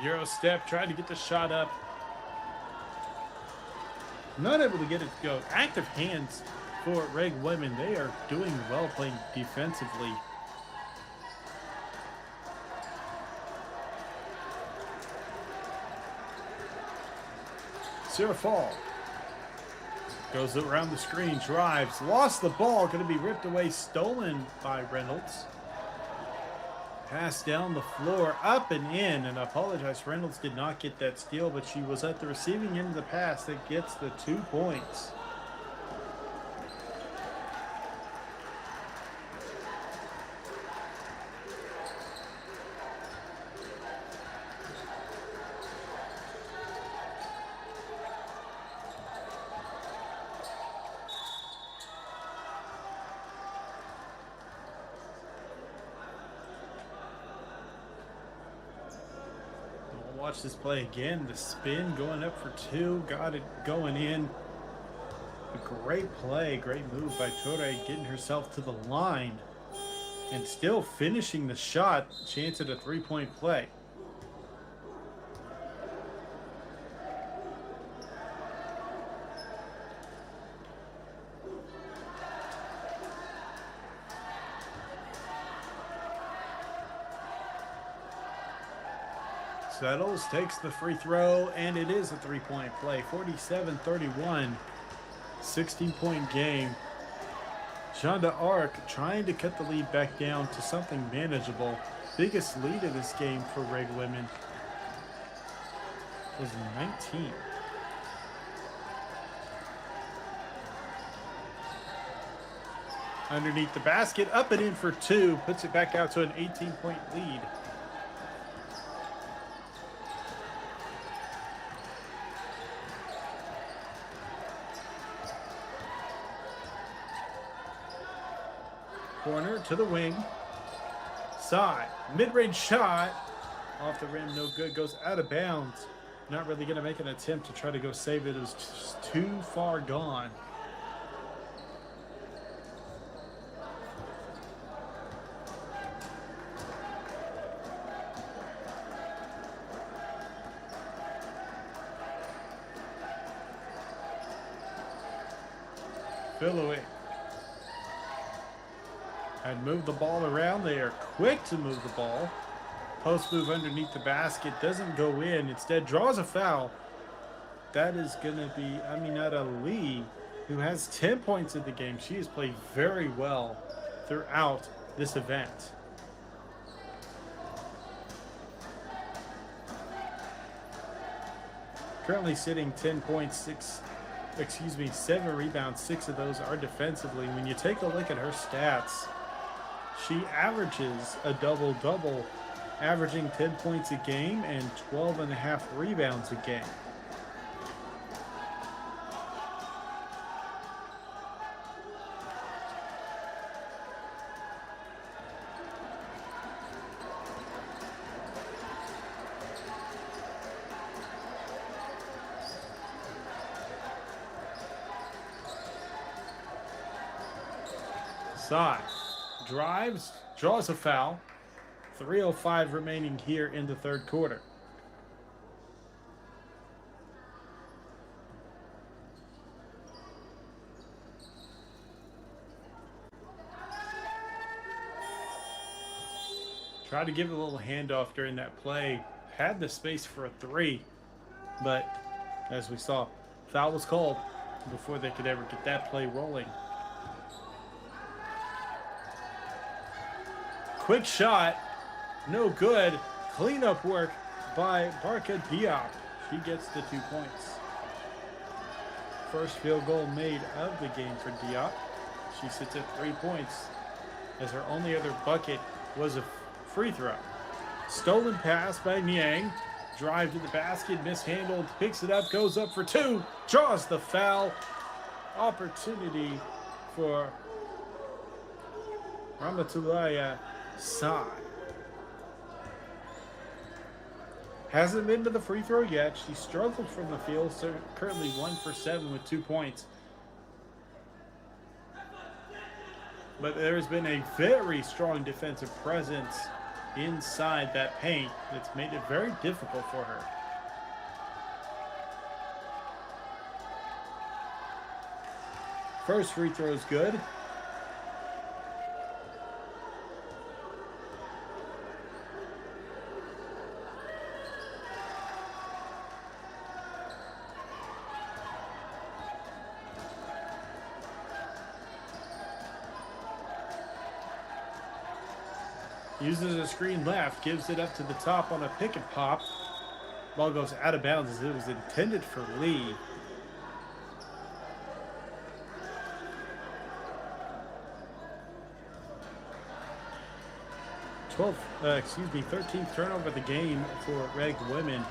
Euro step, trying to get the shot up. Not able to get it to go. Active hands for REG women. They are doing well playing defensively. Sarah Fall goes around the screen, drives, lost the ball, going to be ripped away, stolen by Reynolds. Pass down the floor, up and in, and I apologize, Reynolds did not get that steal, but she was at the receiving end of the pass that gets the 2 points. Watch this play again. The spin going up for two. Got it going in. A great play. Great move by Torre, getting herself to the line and still finishing the shot. Chance at a three-point play. Settles, takes the free throw, and it is a three-point play. 47-31, 16-point game. Jeanne d'Arc trying to cut the lead back down to something manageable. Biggest lead of this game for REG women was 19. Underneath the basket, up and in for two, puts it back out to an 18-point lead. Corner to the wing. Side. Mid-range shot. Off the rim, no good. Goes out of bounds. Not really going to make an attempt to try to go save it. It was just too far gone. Philly had moved the ball around. They are quick to move the ball. Post move underneath the basket doesn't go in. Instead, draws a foul. That is going to be Aminata Lee, who has 10 points in the game. She has played very well throughout this event. Currently sitting 10 points, 7 rebounds, 6 of those are defensively. When you take a look at her stats, she averages a double-double, averaging 10 points a game and 12.5 rebounds a game. Side drives, draws a foul. 3:05 remaining here in the third quarter. Tried to give it a little handoff during that play. Had the space for a three, but as we saw, foul was called before they could ever get that play rolling. Quick shot, no good. Cleanup work by Barca Diop. She gets the 2 points. First field goal made of the game for Diop. She sits at 3 points, as her only other bucket was a free throw. Stolen pass by Niang. Drive to the basket, mishandled, picks it up, goes up for two, draws the foul. Opportunity for Ramatulaya Sai. Hasn't been to the free throw yet. She struggled from the field, so currently 1 for 7 with 2 points. But there's been a very strong defensive presence inside that paint that's made it very difficult for her. First free throw is good. Uses a screen left, gives it up to the top on a pick and pop. Ball goes out of bounds as it was intended for Lee. -- 13th turnover of the game for REG women.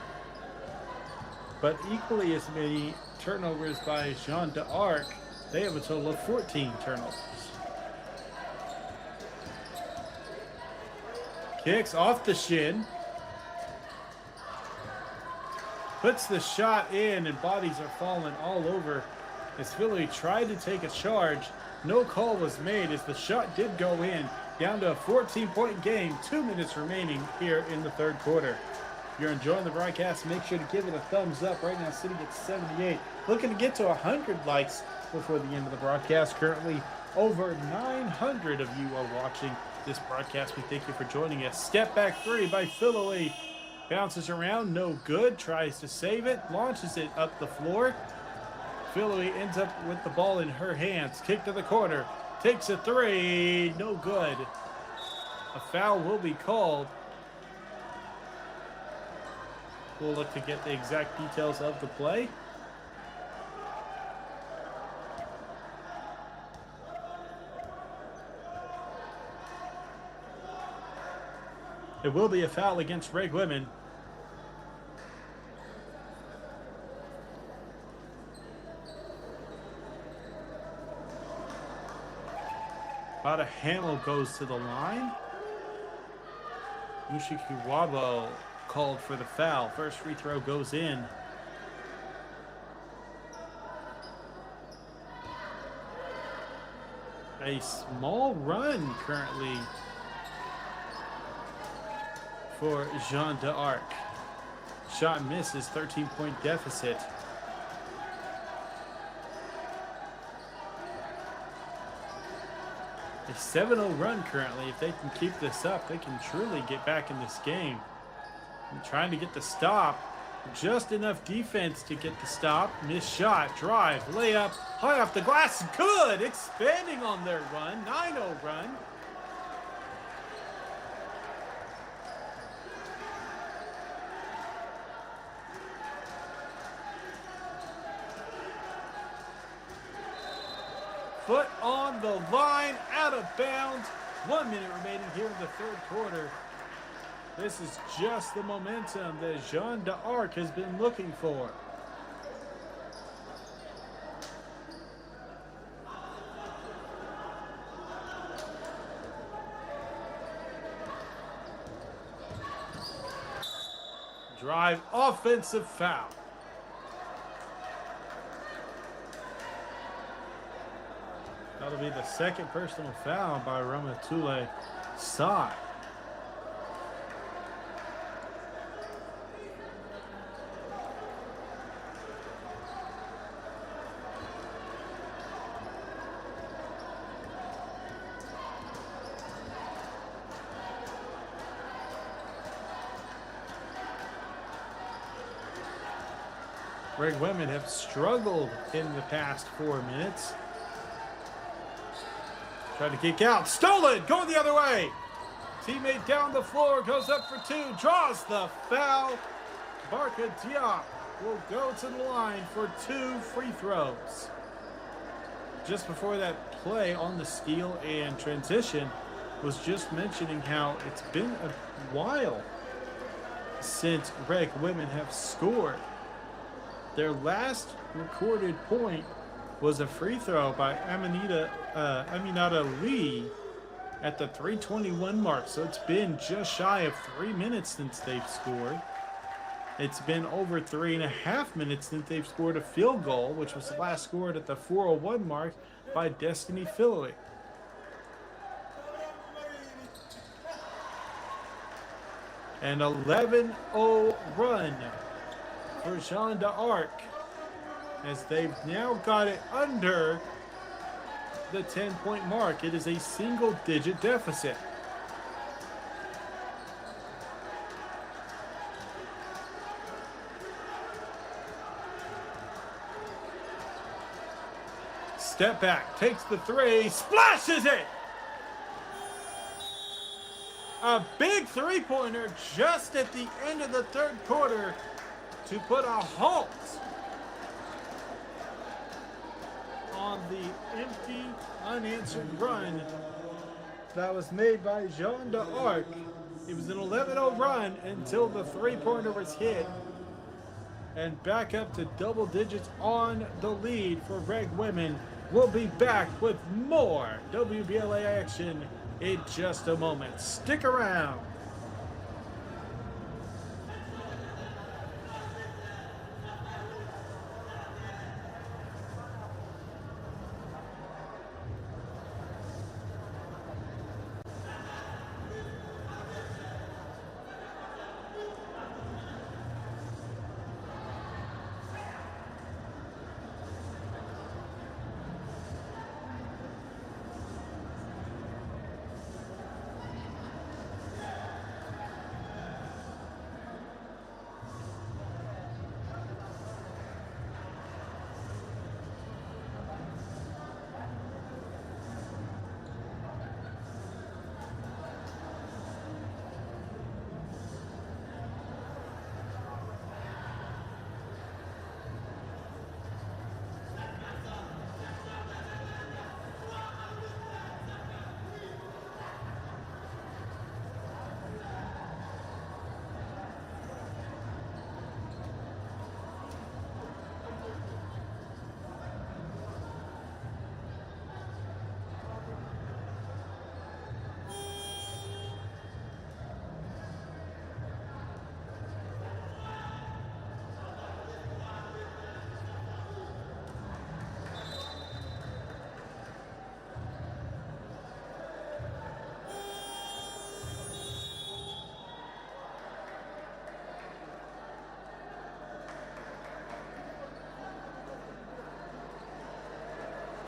But equally as many turnovers by Jeanne d'Arc. They have a total of 14 turnovers. Kicks off the shin. Puts the shot in, and bodies are falling all over as Philly tried to take a charge. No call was made as the shot did go in. Down to a 14-point game. 2 minutes remaining here in the third quarter. If you're enjoying the broadcast, make sure to give it a thumbs up. Right now, sitting at 78. Looking to get to 100 likes before the end of the broadcast. Currently, over 900 of you are watching this broadcast. We thank you for joining us. Step back three by Philly. Bounces around, no good. Tries to save it, launches it up the floor. Philly ends up with the ball in her hands. Kick to the corner. Takes a three. No good. A foul will be called. We'll look to get the exact details of the play. It will be a foul against REG women. Bada Hamill goes to the line. Mushikiwabo called for the foul. First free throw goes in. A small run currently for Jeanne d'Arc. Shot misses, 13-point deficit. A 7-0 run currently. If they can keep this up, they can truly get back in this game. And trying to get the stop. Just enough defense to get the stop. Missed shot, drive, layup, high off the glass. Good! Expanding on their run. 9-0 run. Foot on the line, out of bounds. 1 minute remaining here in the third quarter. This is just the momentum that Jeanne d'Arc has been looking for. Drive, offensive foul. That'll be the second personal foul by Ramatule Sai. REG women have struggled in the past 4 minutes. Trying to kick out. Stolen! Going the other way! Teammate down the floor. Goes up for two. Draws the foul. Barca Diop will go to the line for 2 free throws. Just before that play on the steal and transition, was just mentioning how it's been a while since REG women have scored. Their last recorded point was a free throw by Aminata Lee at the 3:21 mark. So it's been just shy of 3 minutes since they've scored. It's been over 3.5 minutes since they've scored a field goal, which was last scored at the 4:01 mark by Destiny Philly. An 11-0 run for Jeanne d'Arc, as they've now got it under the 10-point mark. It is a single-digit deficit. Step back, takes the three, splashes it! A big three-pointer just at the end of the third quarter to put a halt on the empty, unanswered run that was made by Jeanne d'Arc. It was an 11-0 run until the three-pointer was hit, and back up to double digits on the lead for REG women. We'll be back with more WBLA action in just a moment. Stick around.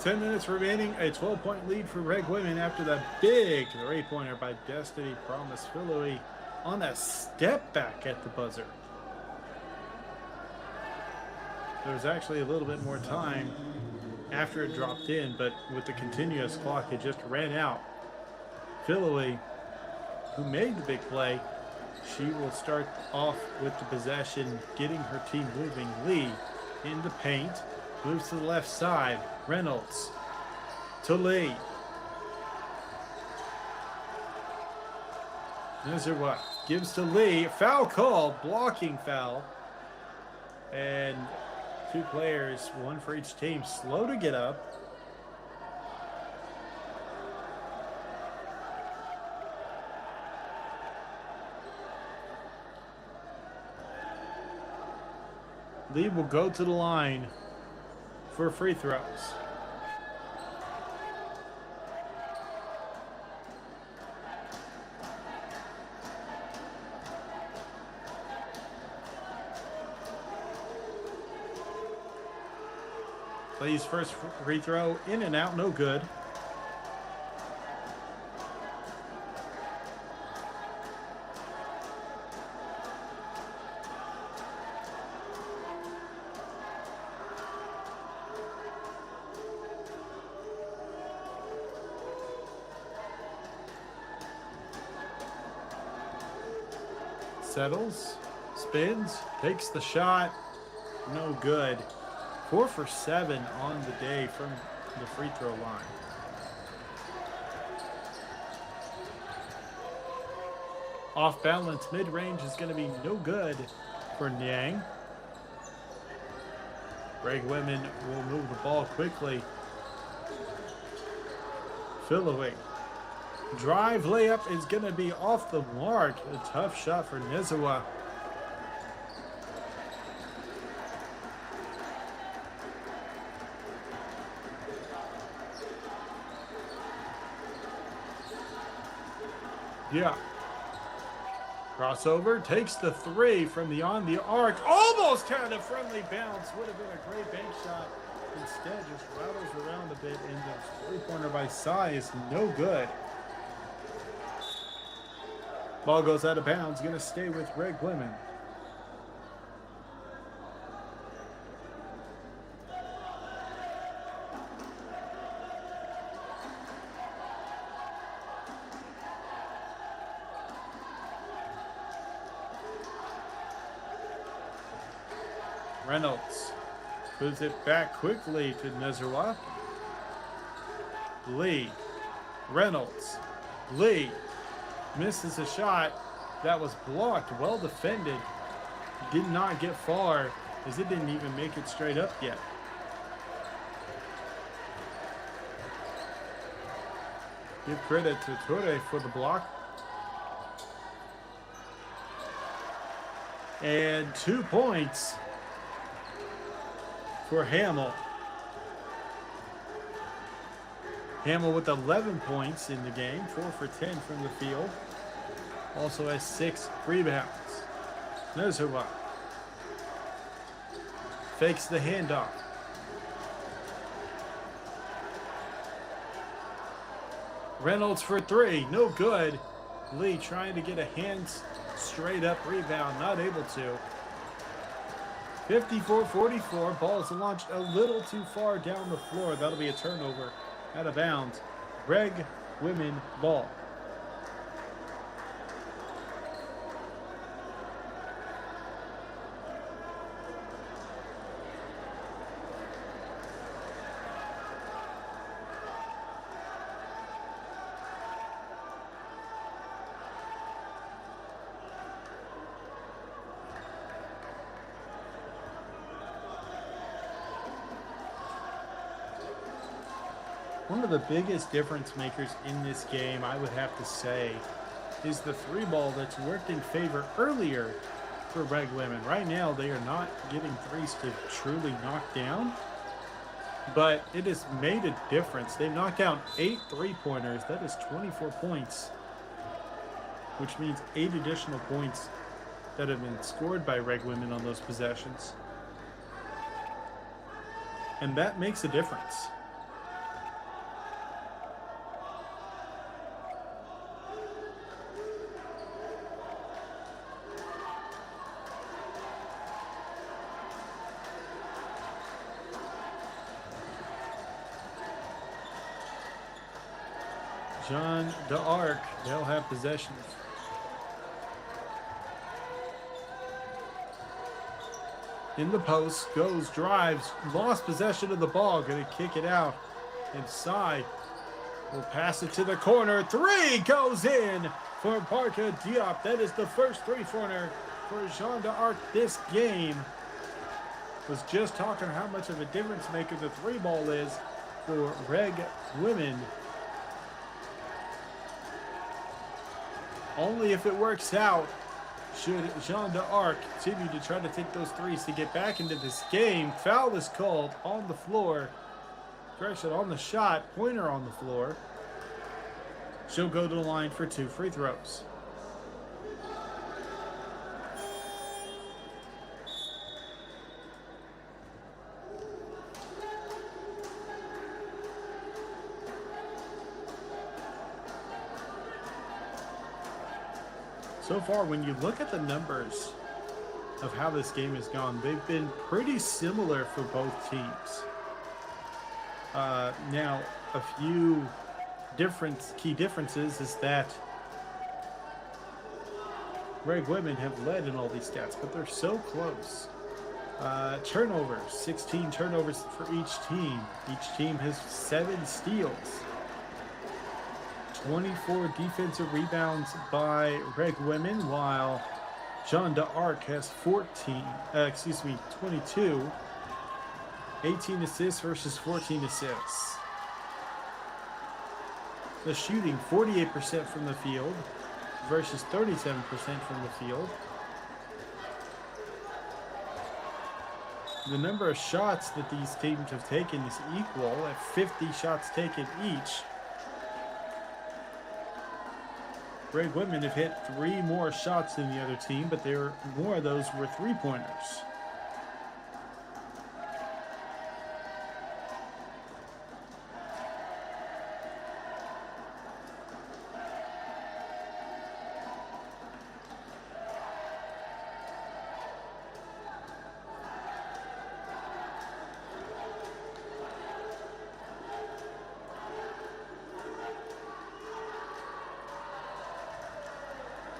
10 minutes remaining. A 12-point lead for Reg women after the big three-pointer by Destiny Promise Philoe on that step back at the buzzer. There was actually a little bit more time after it dropped in, but with the continuous clock, it just ran out. Philoe, who made the big play, she will start off with the possession, getting her team moving. Lee in the paint, moves to the left side. Reynolds to Lee. Nezerwa gives to Lee. Foul call, blocking foul. And two players, one for each team, slow to get up. Lee will go to the line for free throws. Lee's first free throw, in and out, no good. Settles, spins, takes the shot, no good. 4 for 7 on the day from the free throw line. Off balance, mid-range is going to be no good for Niang. Reg women will move the ball quickly. Philoe. Drive layup is going to be off the mark. A tough shot for Nezerwa. Yeah. Crossover, takes the three from beyond the arc. Almost had a friendly bounce. Would have been a great bank shot. Instead, just rattles around a bit, and the three-pointer by Sai is no good. Ball goes out of bounds. Going to stay with Reg women. Reynolds moves it back quickly to Nezerwa. Lee. Reynolds. Lee misses a shot that was blocked. Well defended. Did not get far, as it didn't even make it straight up yet. Give credit to Ture for the block. And 2 points for Hamill. Hamill with 11 points in the game, 4 for 10 from the field. Also has 6 rebounds. Nezerwa fakes the handoff. Reynolds for 3, no good. Lee trying to get a hands straight up rebound, not able to. 54-44, ball is launched a little too far down the floor. That'll be a turnover, out of bounds. Reg women ball. One of the biggest difference makers in this game, I would have to say, is the three ball that's worked in favor earlier for Reg women. Right now, they are not getting threes to truly knock down, but it has made a difference. They've knocked down 8 three-pointers. That is 24 points, which means 8 additional points that have been scored by Reg women on those possessions. And that makes a difference. Jeanne d'Arc, they'll have possession. In the post, goes, drives, lost possession of the ball, going to kick it out inside. Will pass it to the corner. Three goes in for Barca Diop. That is the first three-pointer for Jeanne d'Arc this game. Was just talking how much of a difference maker the three ball is for REG women. Only if it works out should Jeanne d'Arc continue to try to take those threes to get back into this game. Foul is called on the floor. Correction, on the shot. Pointer on the floor. She'll go to the line for 2 free throws. So far, when you look at the numbers of how this game has gone, they've been pretty similar for both teams. Now, a few key differences is that REG women have led in all these stats, but they're so close. Turnovers, 16 turnovers for each team. Each team has 7 steals. 24 defensive rebounds by REG women, while Jeanne d'Arc has 22. 18 assists versus 14 assists. The shooting, 48% from the field versus 37% from the field. The number of shots that these teams have taken is equal at 50 shots taken each. REG women have hit 3 more shots than the other team, but more of those were three-pointers.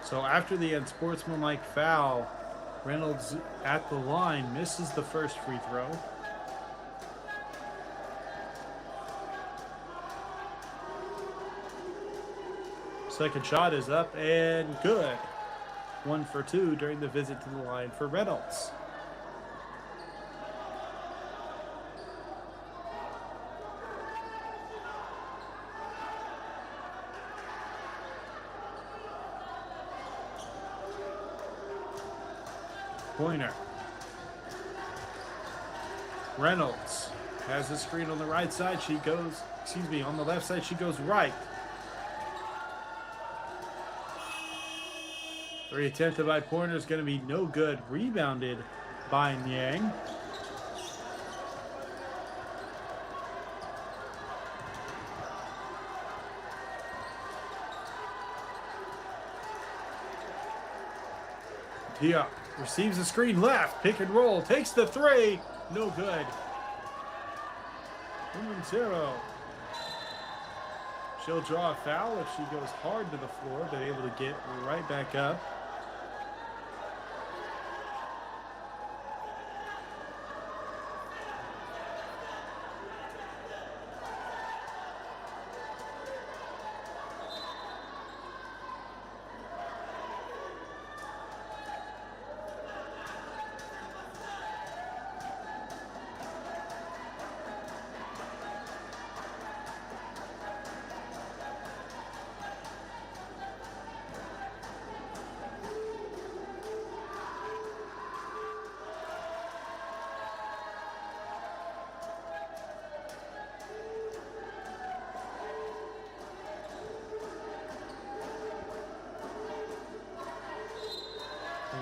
So after the unsportsmanlike foul, Reynolds at the line misses the first free throw. Second shot is up and good. 1 for 2 during the visit to the line for Reynolds. Pointer. Reynolds has the screen on the right side. She goes, on the left side, she goes right. 3 attempted by Pointer is going to be no good. Rebounded by Yang. Diop receives the screen left, pick and roll, takes the 3, no good. 0. She'll draw a foul if she goes hard to the floor, but able to get right back up.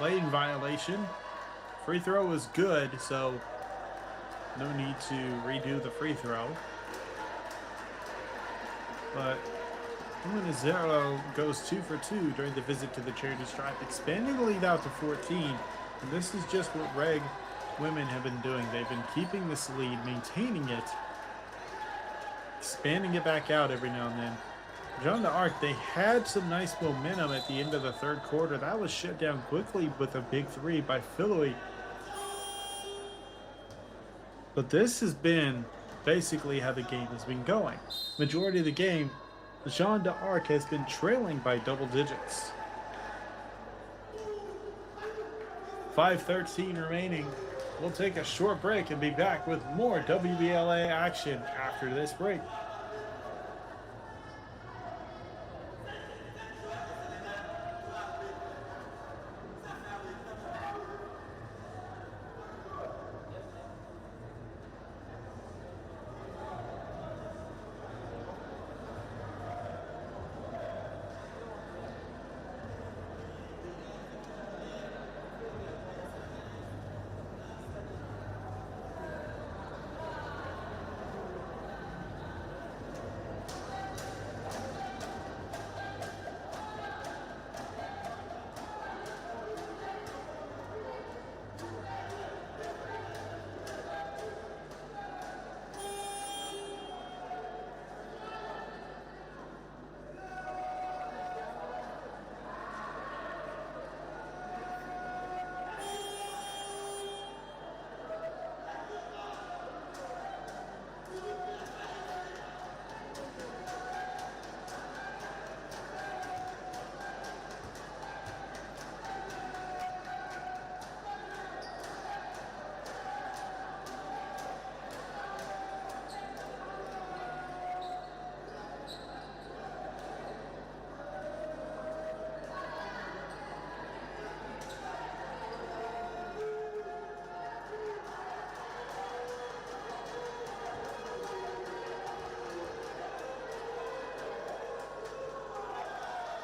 Lane violation. Free throw is good, so no need to redo the free throw. But Zero goes 2 for 2 during the visit to the charity stripe, expanding the lead out to 14. And this is just what REG women have been doing. They've been keeping this lead, maintaining it, expanding it back out every now and then. Jeanne d'Arc, they had some nice momentum at the end of the third quarter. That was shut down quickly with a big three by Philly. But this has been basically how the game has been going. Majority of the game, Jeanne d'Arc has been trailing by double digits. 5:13 remaining. We'll take a short break and be back with more WBLA action after this break.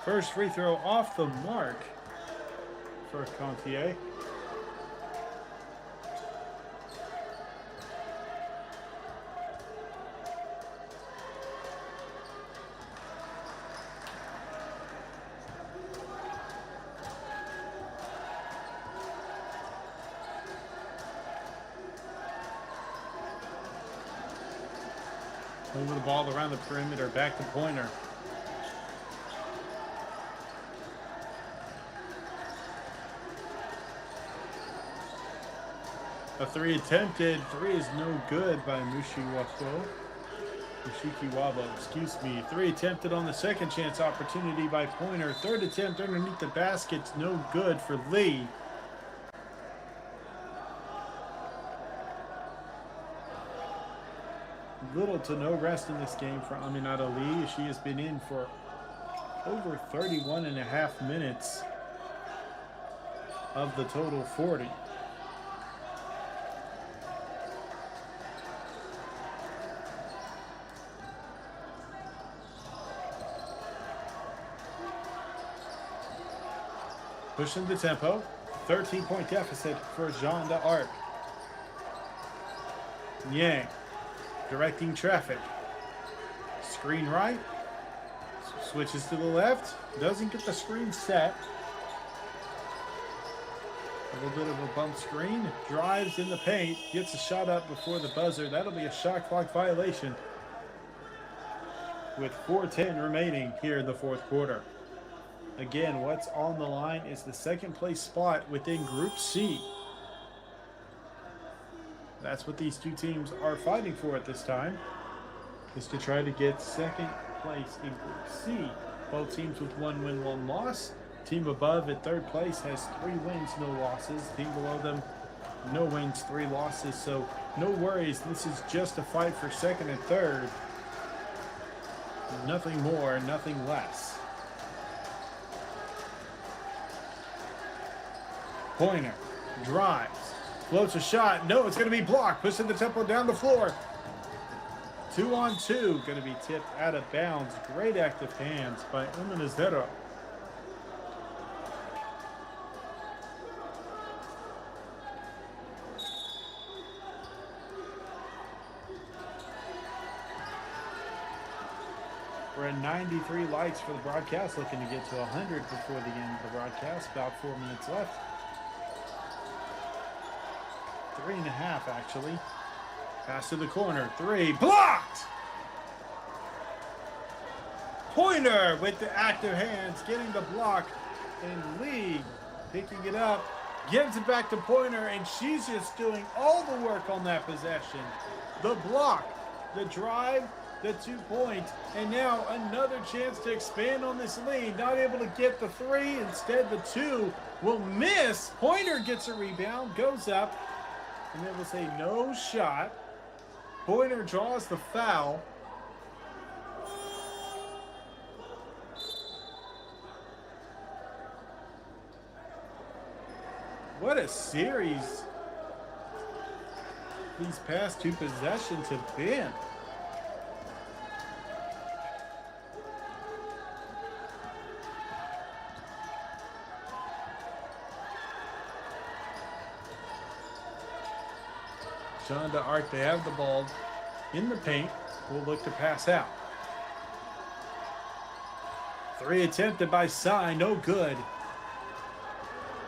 First free throw off the mark for Contier. Over the ball around the perimeter, back to Pointer. A three attempted. Three is no good by Mushikiwabo. Excuse me. Three attempted on the second chance opportunity by Pointer. Third attempt underneath the basket's no good for Lee. Little to no rest in this game for Aminata Lee. She has been in for over 31 and a half minutes of the total 40. Pushing the tempo. 13-point deficit for Jeanne d'Arc. Yang directing traffic. Screen right. Switches to the left. Doesn't get the screen set. A little bit of a bump screen. Drives in the paint. Gets a shot up before the buzzer. That'll be a shot clock violation. With 4:10 remaining here in the fourth quarter. Again, what's on the line is the second place spot within Group C. That's what these two teams are fighting for at this time, is to try to get second place in Group C. Both teams with 1 win, 1 loss. Team above at third place has 3 wins, no losses. Team below them, no wins, 3 losses. So no worries. This is just a fight for second and third. Nothing more, nothing less. Pointer drives, floats a shot. No, it's going to be blocked. Pushing the tempo down the floor. 2-on-2, going to be tipped out of bounds. Great active hands by Umanizero. We're at 93 likes for the broadcast, looking to get to 100 before the end of the broadcast. About 4 minutes left. 3.5 actually. Pass to the corner. 3. Blocked! Pointer with the active hands, getting the block, and Lee picking it up, gives it back to Pointer, and she's just doing all the work on that possession. The block, the drive, the 2 points, and now another chance to expand on this lead. Not able to get the 3, instead the 2 will miss. Pointer gets a rebound, goes up, and it was a no shot. Pointer draws the foul. What a series these past 2 possessions have been. Jeanne d'Arc, they have the ball in the paint. Will look to pass out. 3 attempted by Sai, no good.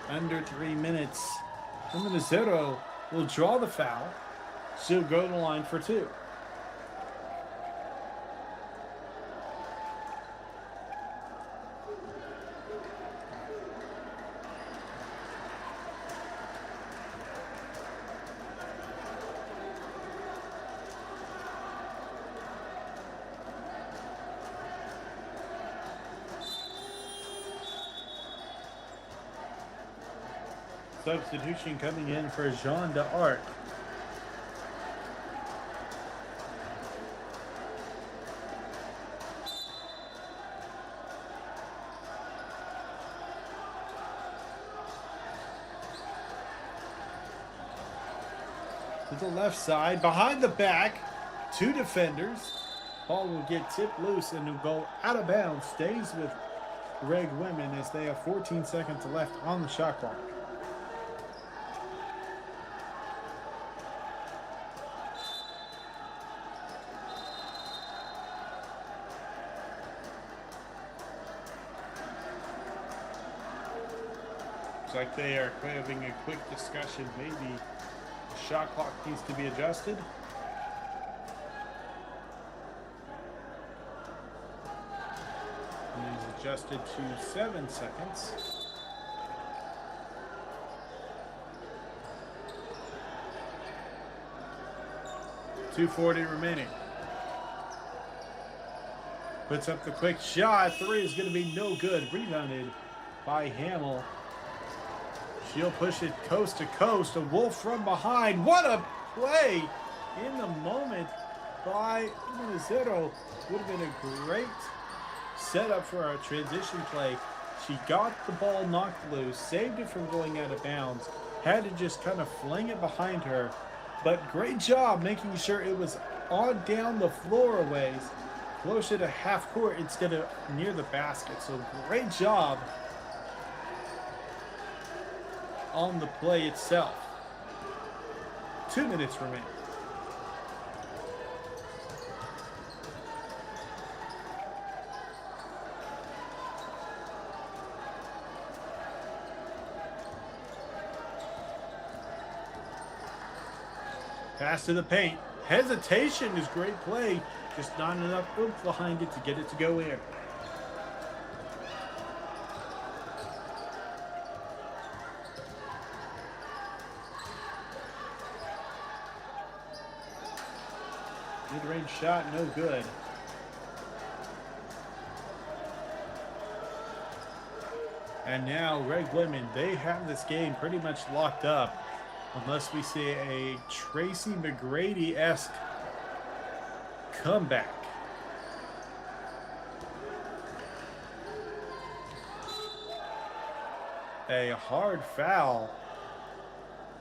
Under 3 minutes. And Minnesota will draw the foul. She'll go to the line for 2. Substitution coming in for Jeanne d'Arc. To the left side, behind the back, 2 defenders. Ball will get tipped loose and will go out of bounds. Stays with REG women as they have 14 seconds left on the shot clock. Looks like they are having a quick discussion. Maybe the shot clock needs to be adjusted. It is adjusted to 7 seconds. .240 remaining. Puts up the quick shot. 3 is going to be no good. Rebounded by Hamill. She'll push it coast to coast. A Wolf from behind. What a play in the moment by Minnesota. Would have been a great setup for a transition play. She got the ball knocked loose, saved it from going out of bounds, had to just kind of fling it behind her. But great job making sure it was on down the floor a ways, closer to half court instead of near the basket. So great job on the play itself. 2 minutes remain. Pass to the paint. Hesitation is great play. Just not enough oomph behind it to get it to go in. Mid-range shot, no good. And now REG women, they have this game pretty much locked up. Unless we see a Tracy McGrady-esque comeback. A hard foul.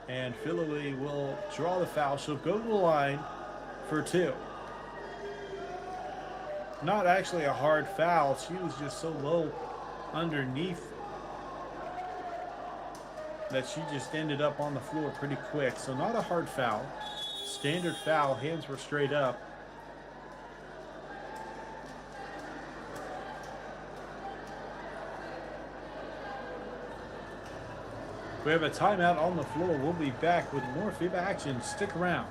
And Philly will draw the foul. She'll go to the line for 2. Not actually a hard foul. She was just so low underneath that she just ended up on the floor pretty quick. So not a hard foul. Standard foul. Hands were straight up. We have a timeout on the floor. We'll be back with more FIBA action. Stick around.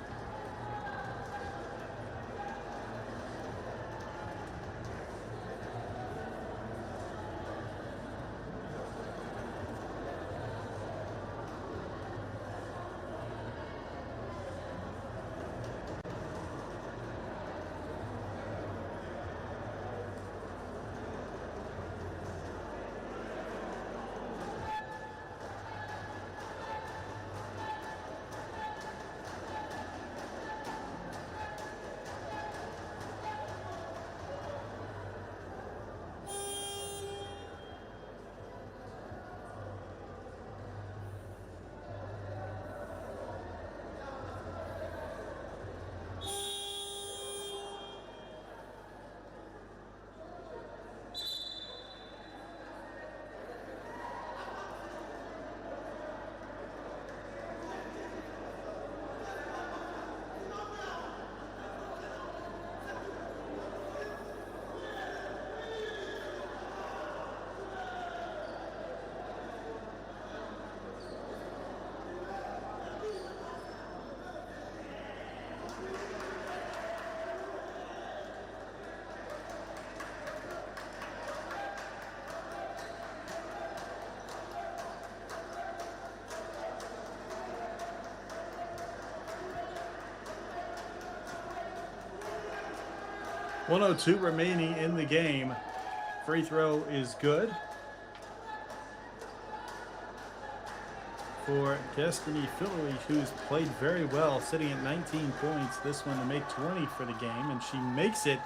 1:02 remaining in the game. Free throw is good for Destiny Philly, who's played very well, sitting at 19 points. This one to make 20 for the game, and she makes it.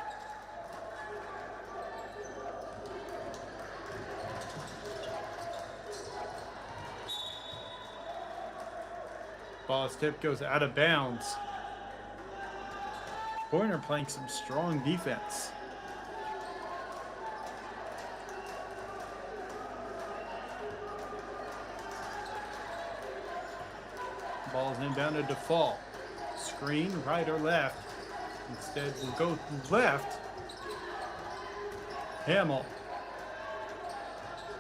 Ball's tip goes out of bounds. Pointer playing some strong defense. Ball's inbounded to Fall. Screen, right or left. Instead, we'll go left. Hamill.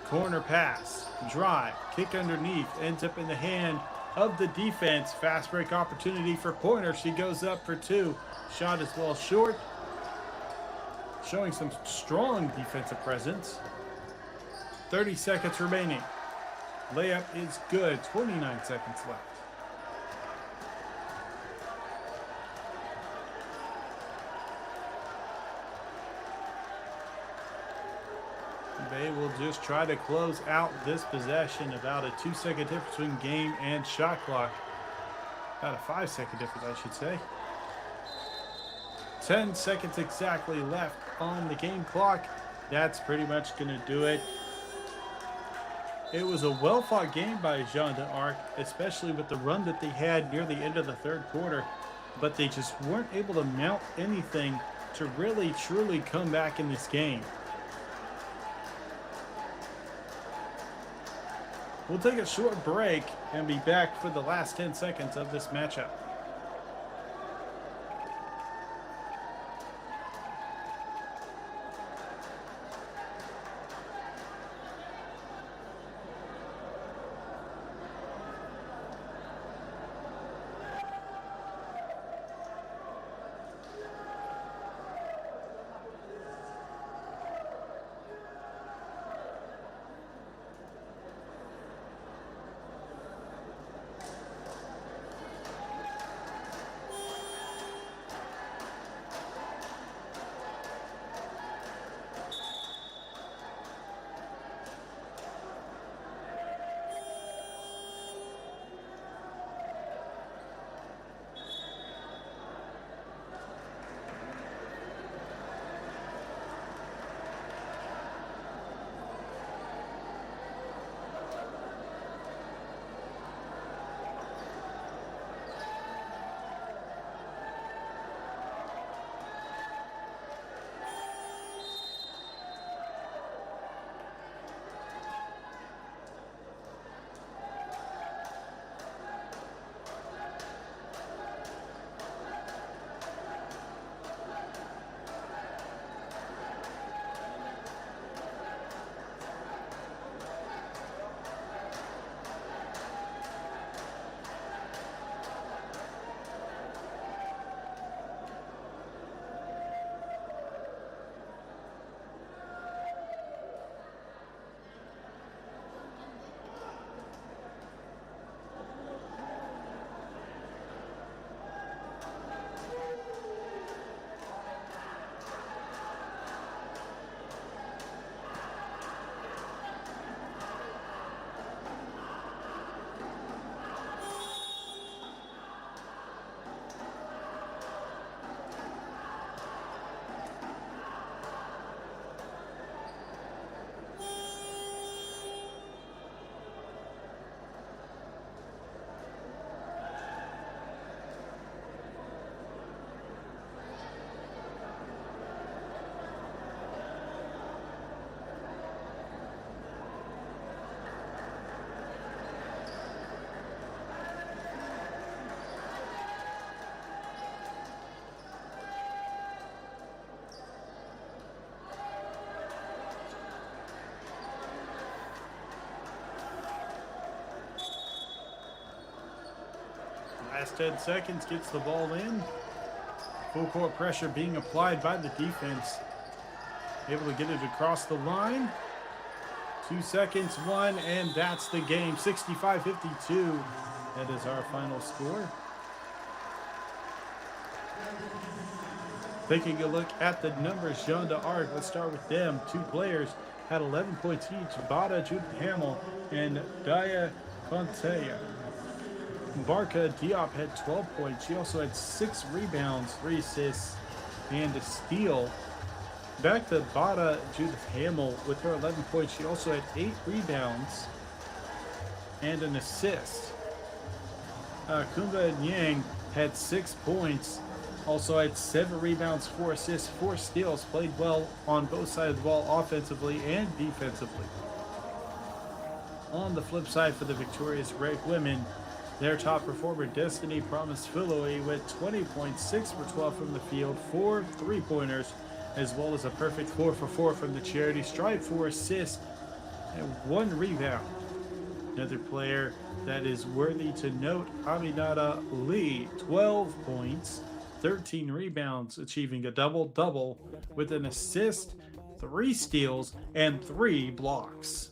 Corner pass. Drive. Kick underneath. Ends up in the hand of the defense. Fast break opportunity for Pointer. She goes up for two. Shot is well short. Showing some strong defensive presence. 30 seconds remaining. Layup is good. 29 seconds left. They will just try to close out this possession. About a 2-second difference between game and shot clock. About a 5-second difference, I should say. 10 seconds exactly left on the game clock. That's pretty much going to do it. It was a well-fought game by Jeanne d'Arc, especially with the run that they had near the end of the third quarter. But they just weren't able to mount anything to really, truly come back in this game. We'll take a short break and be back for the last 10 seconds of this matchup. Last 10 seconds, gets the ball in. Full court pressure being applied by the defense. Able to get it across the line. 2 seconds, one, and that's the game. 65-52. That is our final score. Taking a look at the numbers, Jeanne d'Arc, let's start with them. 2 players had 11 points each, Bada, Judith Hamill, and Daya Contea. Barca Diop had 12 points. She also had 6 rebounds, 3 assists, and a steal. Back to Bada Judith Hamill with her 11 points. She also had 8 rebounds and an assist. Kumba Yang had 6 points. Also had 7 rebounds, 4 assists, 4 steals. Played well on both sides of the ball, offensively and defensively. On the flip side for the victorious REG women, their top performer, Destiny Promise Philoe, with 20 points, 6 for 12 from the field, 4 3-pointers, as well as a perfect 4 for 4 from the charity stripe, 4 assists, and 1 rebound. Another player that is worthy to note, Aminata Lee, 12 points, 13 rebounds, achieving a double-double with an assist, 3 steals, and 3 blocks.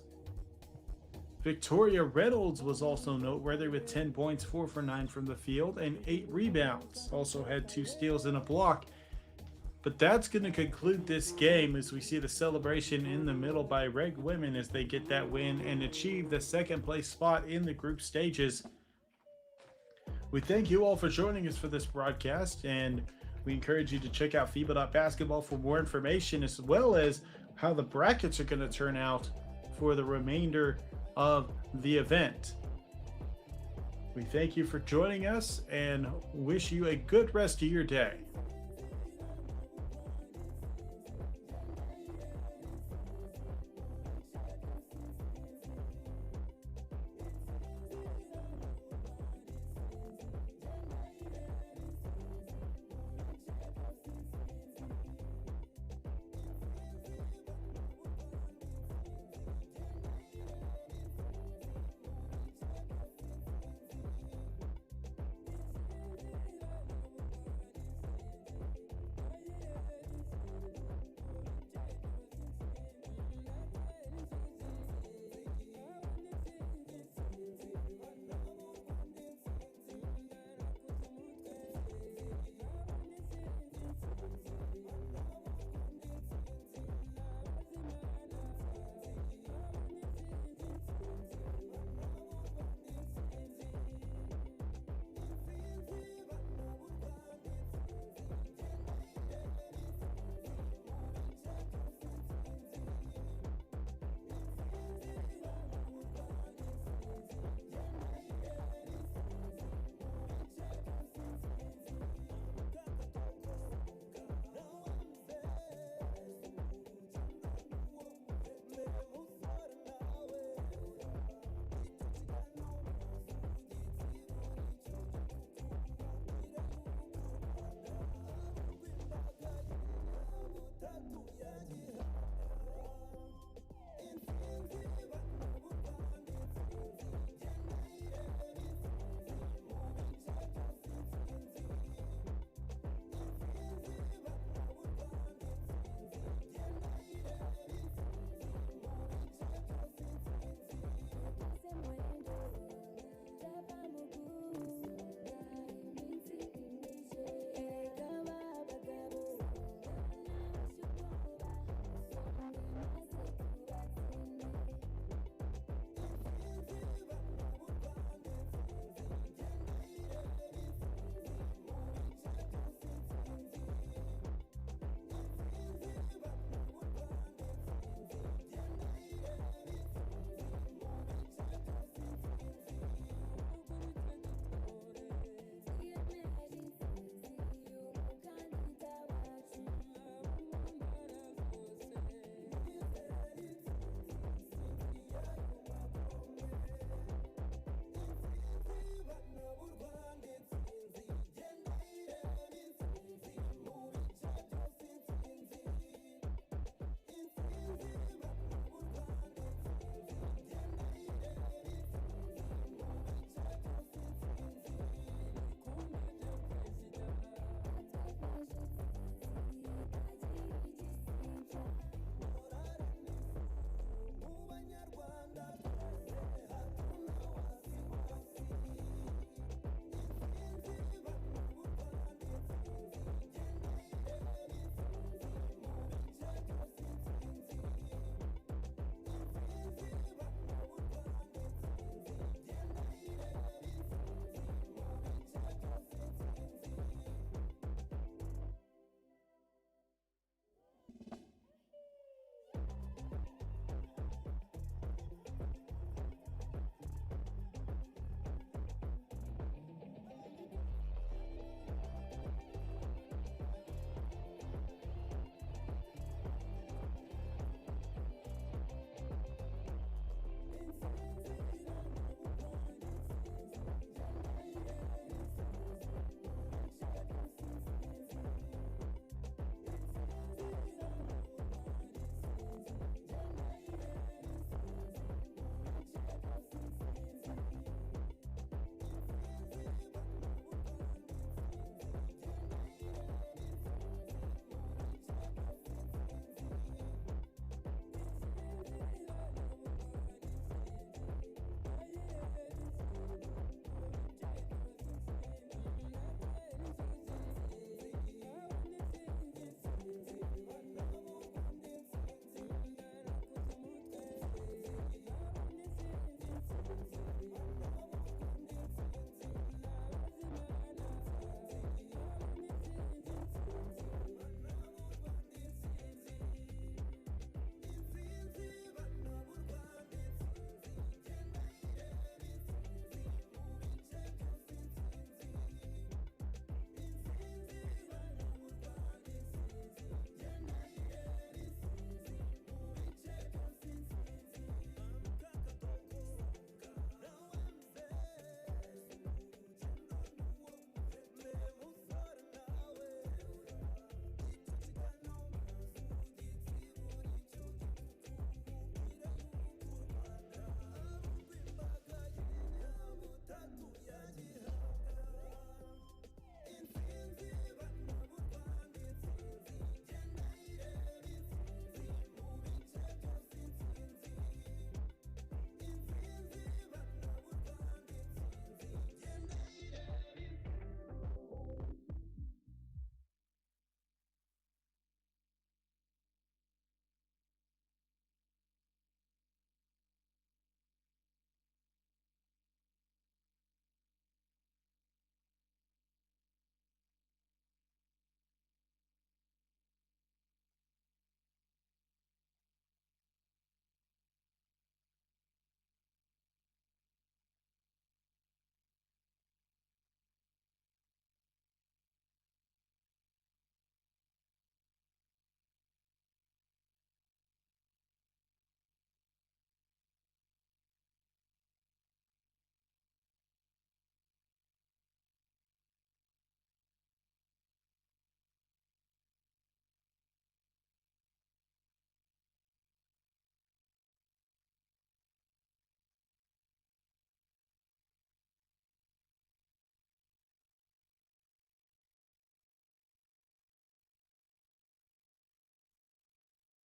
Victoria Reynolds was also noteworthy with 10 points, 4 for 9 from the field, and 8 rebounds. Also had 2 steals and a block. But that's going to conclude this game as we see the celebration in the middle by REG women as they get that win and achieve the 2nd place spot in the group stages. We thank you all for joining us for this broadcast, and we encourage you to check out FIBA.basketball for more information, as well as how the brackets are going to turn out for the remainder of the event. We thank you for joining us and wish you a good rest of your day.